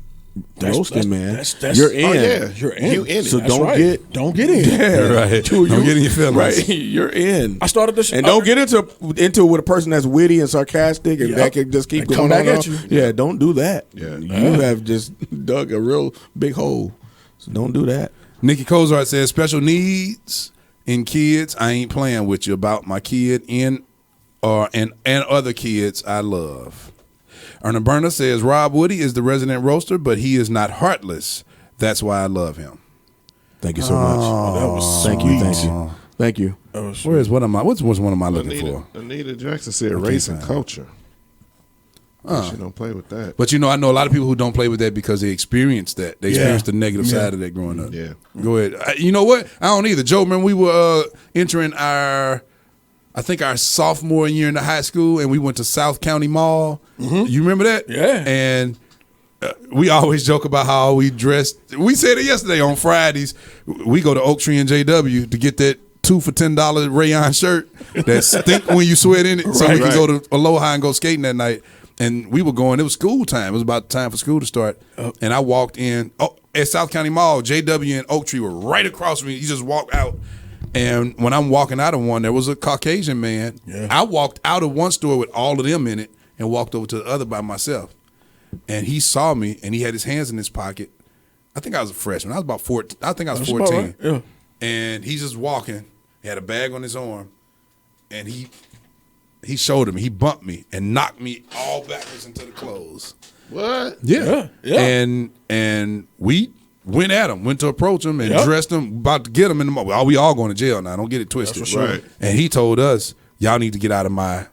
roasting, man. You're in. Oh, yeah. You're in. You in it. So That's don't right. Don't get in. Yeah, right. Don't get in your feelings. Right. You're in. I started this, and don't get into it with a person that's witty and sarcastic and that can just keep They going come back on. at you. Yeah, don't do that. Yeah. You have just dug a real big hole. So don't do that. Nikki Kozart says special needs in kids. I ain't playing with you about my kid and other kids I love. Erna Berner says Rob Woody is the resident roaster, but he is not heartless. That's why I love him. Thank you so much. That was Thank you. What's one of my looking for? Anita Jackson said race and culture. She don't play with that. But I know a lot of people who don't play with that because they experienced that. They experienced the negative side of that growing up. Yeah. Go ahead. You know what? I don't either. Joe, remember we were entering our sophomore year in the high school, and we went to South County Mall. Mm-hmm. You remember that? Yeah. And we always joke about how we dressed. We said it yesterday on Fridays. We go to Oak Tree and JW to get that 2 for $10 rayon shirt that stink when you sweat in it, so we can go to Aloha and go skating that night. And we were going. It was school time. It was about time for school to start. And I walked in at South County Mall. JW and Oak Tree were right across from me. You just walked out. And when I'm walking out of one, there was a Caucasian man. Yeah. I walked out of one store with all of them in it and walked over to the other by myself. And he saw me, and he had his hands in his pocket. I think I was a freshman. I was about 14. I think I was 14. Right. Yeah. And he's just walking. He had a bag on his arm, and he showed him. He bumped me and knocked me all backwards into the clothes. What? Yeah. And we went at him, went to approach him and dressed him, about to get him in the mall. We all going to jail now. Don't get it twisted. That's for sure. Right. And he told us, y'all need to get out of my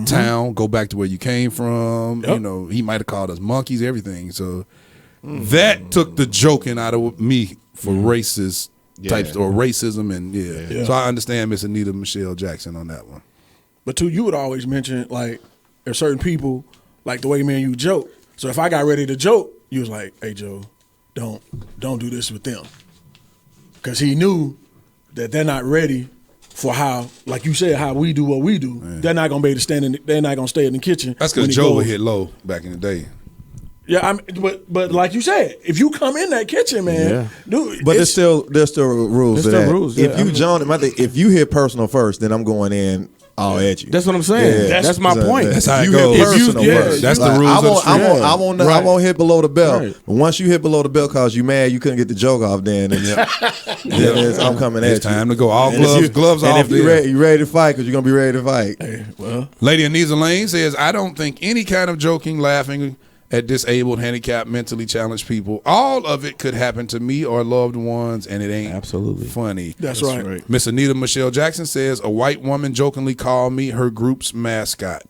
town, go back to where you came from. Yep. He might have called us monkeys, everything. So that took the joking out of me for racist types or racism. And so I understand Miss Anita Michelle Jackson on that one. But too, you would always mention like there's certain people like the way me and you joke. So if I got ready to joke, you was like, "Hey Joe, don't do this with them," because he knew that they're not ready for how, like you said, how we do what we do. Man. They're not gonna be able to stand they're not gonna stay in the kitchen. That's because Joe would hit low back in the day. Yeah, but like you said, if you come in that kitchen, man, dude, but there's still rules. There's still rules. If you John, if you hit personal first, then I'm going in all at you. That's what I'm saying. That's my point. That's how it you goes. hit personal first. That's the rules of the street. I won't hit below the belt. Right. But once you hit below the belt because you mad you couldn't get the joke off, then I'm coming at you. It's time to go. All gloves off. And if you ready to fight, because you're gonna be ready to fight. Hey, well, Lady Anisa Lane says, I don't think any kind of joking, laughing at disabled, handicapped, mentally challenged people, all of it could happen to me or loved ones, and it ain't absolutely funny. That's right. Miss Anita Michelle Jackson says, a white woman jokingly called me her group's mascot.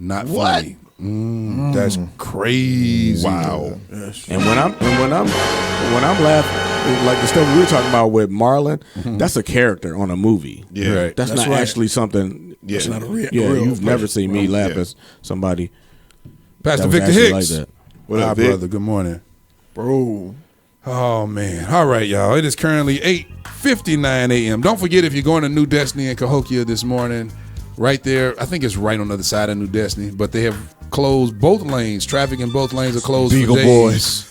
Not funny. That's crazy. Wow. Yes. And when I'm laughing, like the stuff we were talking about with Marlon, that's a character on a movie. Yeah. Right. That's not actually something. Yeah. It's not a real. You've never seen me laugh at somebody. Pastor that was Victor actually Hicks. Like that. What up, Hi, Vic? brother. Good morning. Bro. Oh, man. All right, y'all. It is currently 8:59 a.m. Don't forget, if you're going to New Destiny in Cahokia this morning, right there, I think it's right on the other side of New Destiny, but they have closed both lanes. Traffic in both lanes are closed Bugle for days. Boys.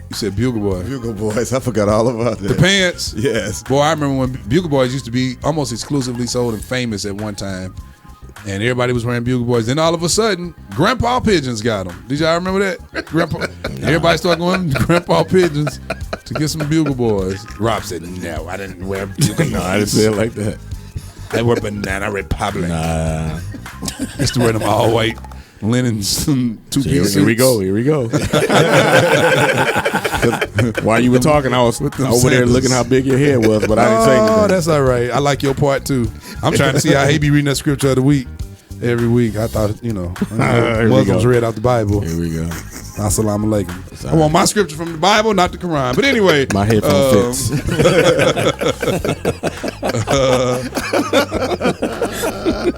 You said Bugle Boys. Bugle Boys. I forgot all about that. The pants. Yes. Boy, I remember when Bugle Boys used to be almost exclusively sold and famous at one time. And everybody was wearing Bugle Boys. Then all of a sudden, Grandpa Pigeons got them. Did y'all remember that? Grandpa. Everybody started going to Grandpa Pigeons to get some Bugle Boys. Rob said, "No, I didn't wear Bugle Boys. No, I didn't say it like that. I wear Banana Republic." Nah. Used to wear them all white linen two-piece Here we go. Here we go. While you were talking, I was over there looking how big your head was, but I didn't say anything. Oh, that's all right. I like your part too. I'm trying to see how he be reading that scripture of the week every week. I thought, Muslims read out the Bible. Here we go. Assalamu alaikum. I want my scripture from the Bible, not the Quran. But anyway, my headphone fits.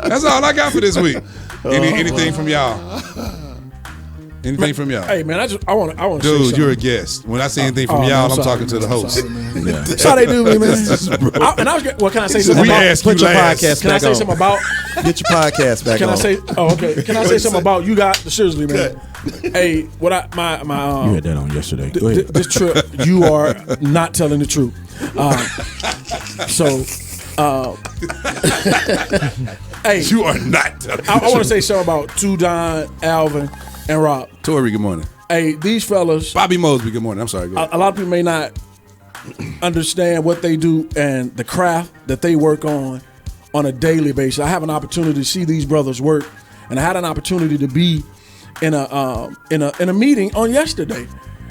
That's all I got for this week. Anything from y'all? Anything from y'all? Hey man, I want to. Dude, you're a guest. When I say anything from y'all, I'm talking to the host. That's how they do me, man. Can I say something about? Put your podcast Can I back say on. something about? Get your podcast back Can on. I say? Oh, okay. Can I say something about? You got the Shizzly, man. Hey, what my you had that on yesterday. Go ahead. This trip, you are not telling the truth. Hey, you are not telling I want to say something about Tudon, Alvin, and Rob. Tori, good morning. Hey, these fellas. Bobby Mosby, good morning. I'm sorry. Go ahead. A lot of people may not understand what they do and the craft that they work on a daily basis. I have an opportunity to see these brothers work, and I had an opportunity to be in a meeting on yesterday,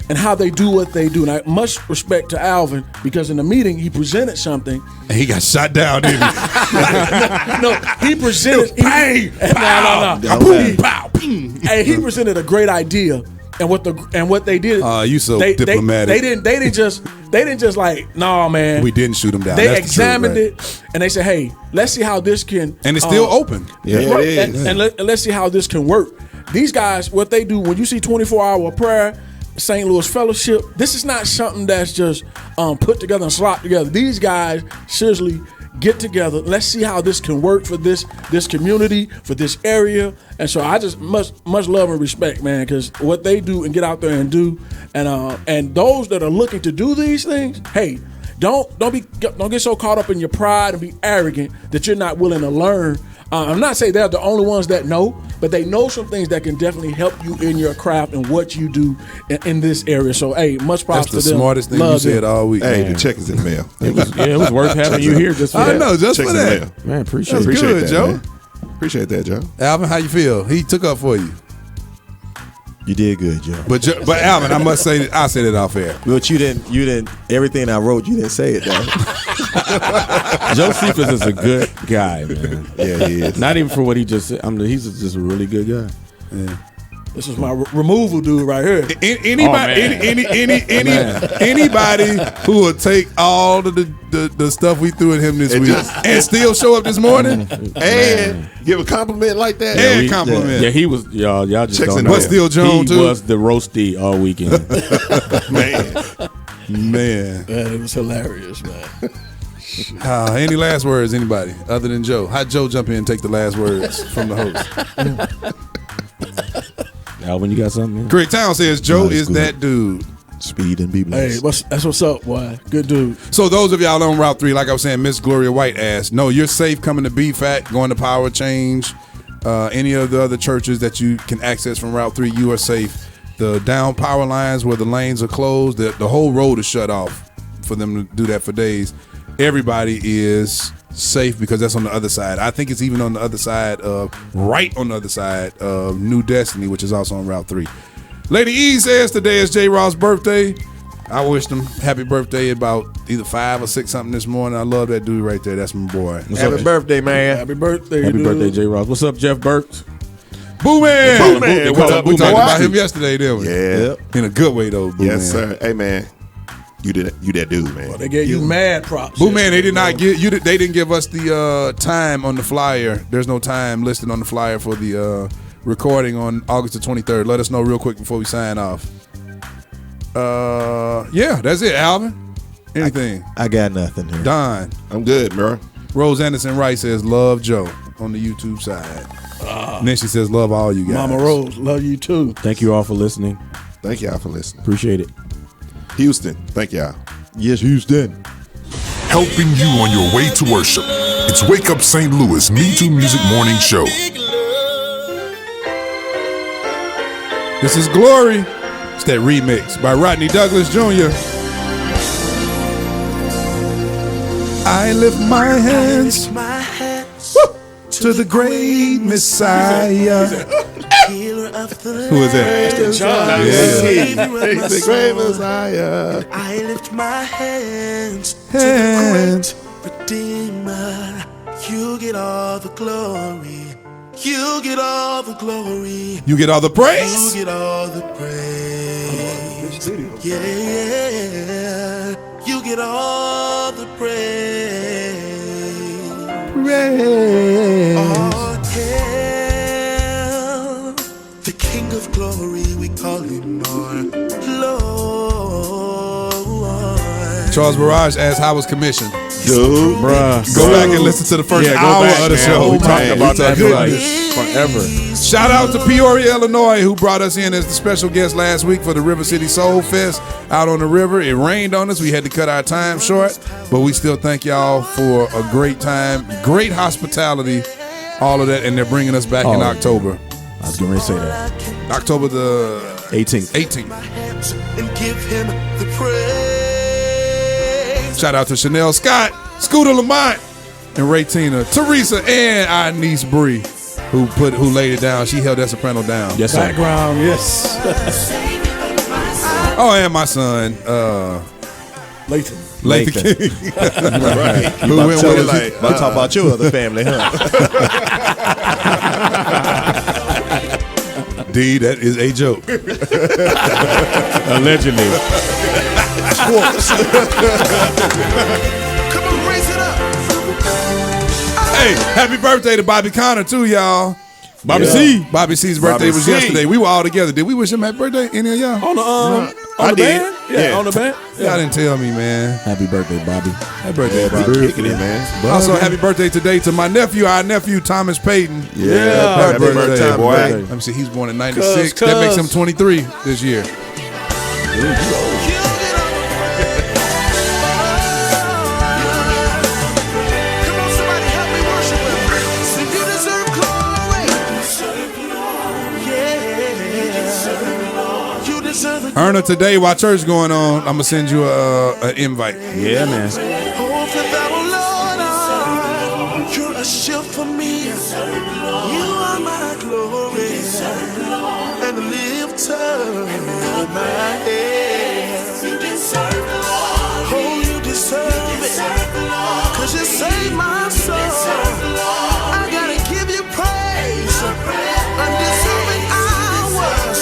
and how they do what they do. And I much respect to Alvin, because in the meeting he presented something, and he got shot down, didn't he? no, he presented. Bang, Pow. Hey, he presented a great idea, and what they did. You so diplomatic. They didn't just like, nah, man. We didn't shoot him down. They That's examined the truth, right? it, and they said, hey, let's see how this can. And it's still open. Yeah, right, it is. And let's see how this can work. These guys, what they do, when you see 24-hour prayer, St. Louis Fellowship, this is not something that's just put together and slopped together. These guys seriously get together. Let's see how this can work for this community, for this area. And so I just much love and respect, man, because what they do and get out there and do, and those that are looking to do these things, hey, don't get so caught up in your pride and be arrogant that you're not willing to learn. I'm not saying they're the only ones that know, but they know some things that can definitely help you in your craft and what you do in this area. So, hey, much props to them. That's the smartest thing you said all week. Hey, man. the check is in the mail. It was worth having you here just for that. I know, just Check's for in the that. mail. Man, appreciate good, that, Joe. man. Appreciate that, Joe. Alvin, how you feel? He took up for you. You did good, Joe. But Alvin, I must say that I said it off air. But you didn't. Everything I wrote, you didn't say it though. Josephus is a good guy, man. Yeah, he is. Not even for what he just said. He's just a really good guy. Yeah. This is my removal dude right here. Anybody who will take all of the stuff we threw at him this week and still show up this morning and give a compliment like that. And compliment. Yeah, he was y'all just Checks don't in know. the mail. Steele Jones, he too? was the roasty all weekend. Man, it was hilarious, man. Any last words, anybody other than Joe? How'd Joe jump in and take the last words from the host? Alvin, you got something? Man? Craig Town says Joe Nice, is good. that dude. Speed and be blessed. Hey, that's what's up, boy. Good dude. So those of y'all on Route 3, like I was saying, Miss Gloria White asked, no, you're safe coming to BFAT, going to Power Change, any of the other churches that you can access from Route 3, you are safe. The down power lines where the lanes are closed, the whole road is shut off for them to do that for days. Everybody is safe because that's on the other side. I think it's even on the other side right on the other side of New Destiny, which is also on Route 3. Lady E says today is J. Ross' birthday. I wished him happy birthday about either 5 or 6 something this morning. I love that dude right there. That's my boy. Happy birthday, man. Happy birthday, Happy dude. birthday, J. Ross. What's up, Jeff Burks? Boo Man. Man, We talked about him yesterday, didn't we? Yeah. In a good way though, Boo Man. Yes, sir. Hey, man. You that dude, man. Well, they gave you mad props. Boo Man, they did not give you. They didn't give us the time on the flyer. There's no time listed on the flyer for the recording on August the 23rd. Let us know real quick before we sign off. Yeah, that's it, Alvin. Anything? I got nothing here. Don. I'm good, bro. Rose Anderson Wright says love Joe on the YouTube side. And then she says love all you guys. Mama Rose, love you too. Thank you all for listening. Thank y'all for listening. Appreciate it. Houston, thank y'all. Yes, Houston. Helping you on your way to worship. It's Wake Up St. Louis MeTooMusic Morning Show. This is Glory. It's that remix by Rodney Douglas Jr. I lift my hands to the great Messiah. Who is that? That's John. Yeah. The great Messiah. I lift my hands to the great Redeemer. You get all the glory. You get all the glory. You get all the praise. You get all the praise. Yeah. You get all the praise. Oh, tell the King of Glory, we call him our Lord. Charles Barrage asked how was commission. Dude, bruh. Go back and listen to the first hour of the show. We talked about that for like forever. Shout out to Peoria, Illinois, who brought us in as the special guest last week for the River City Soul Fest out on the river. It rained on us. We had to cut our time short, but we still thank y'all for a great time, great hospitality, all of that, and they're bringing us back in October. I was going to say that. October the 18th. And give him the praise. Shout out to Chanel Scott, Scooter Lamont, and Ray Tina, Teresa, and our niece Bree, who laid it down. She held that soprano down. Yes, sir. Background, yes. Oh, and my son, Lathan. Lathan King. Right. Who went with us? Like, I'll talk about your other family, huh? D, that is a joke. Allegedly. Come on, raise it up. Hey, happy birthday to Bobby Connor too, y'all. Bobby C. Bobby C's birthday was yesterday. We were all together. Did we wish him happy birthday? Any of y'all? On the I the did. band? Yeah, on the band. Y'all didn't tell me, man. Happy birthday, Bobby. Happy birthday, Bobby. Kicking it, man. Also, happy birthday today to my nephew, our nephew Thomas Payton. Yeah, happy birthday, boy. Let me see, he's born in '96. That makes him 23 this year. Come on, somebody help me worship him. Say you deserve glory. Yeah. You deserve it. Erna, today while church going on, I'm gonna send you an invite. Yeah, man. Oh, for thou, Lord, you're a shield for me. You are my glory and the lifter of my head. You deserve it, Lord. Oh, you deserve it. 'Cause you saved my soul. I gotta give you praise. Undeserving hour.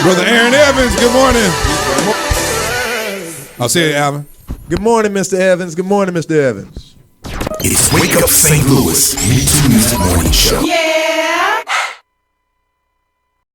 Brother Aaron Evans, good morning. I'll say it, Alvin. Good morning, Mr. Evans. Good morning, Mr. Evans. It's Wake Up St. Louis, Me Too Music Morning Show. Yeah.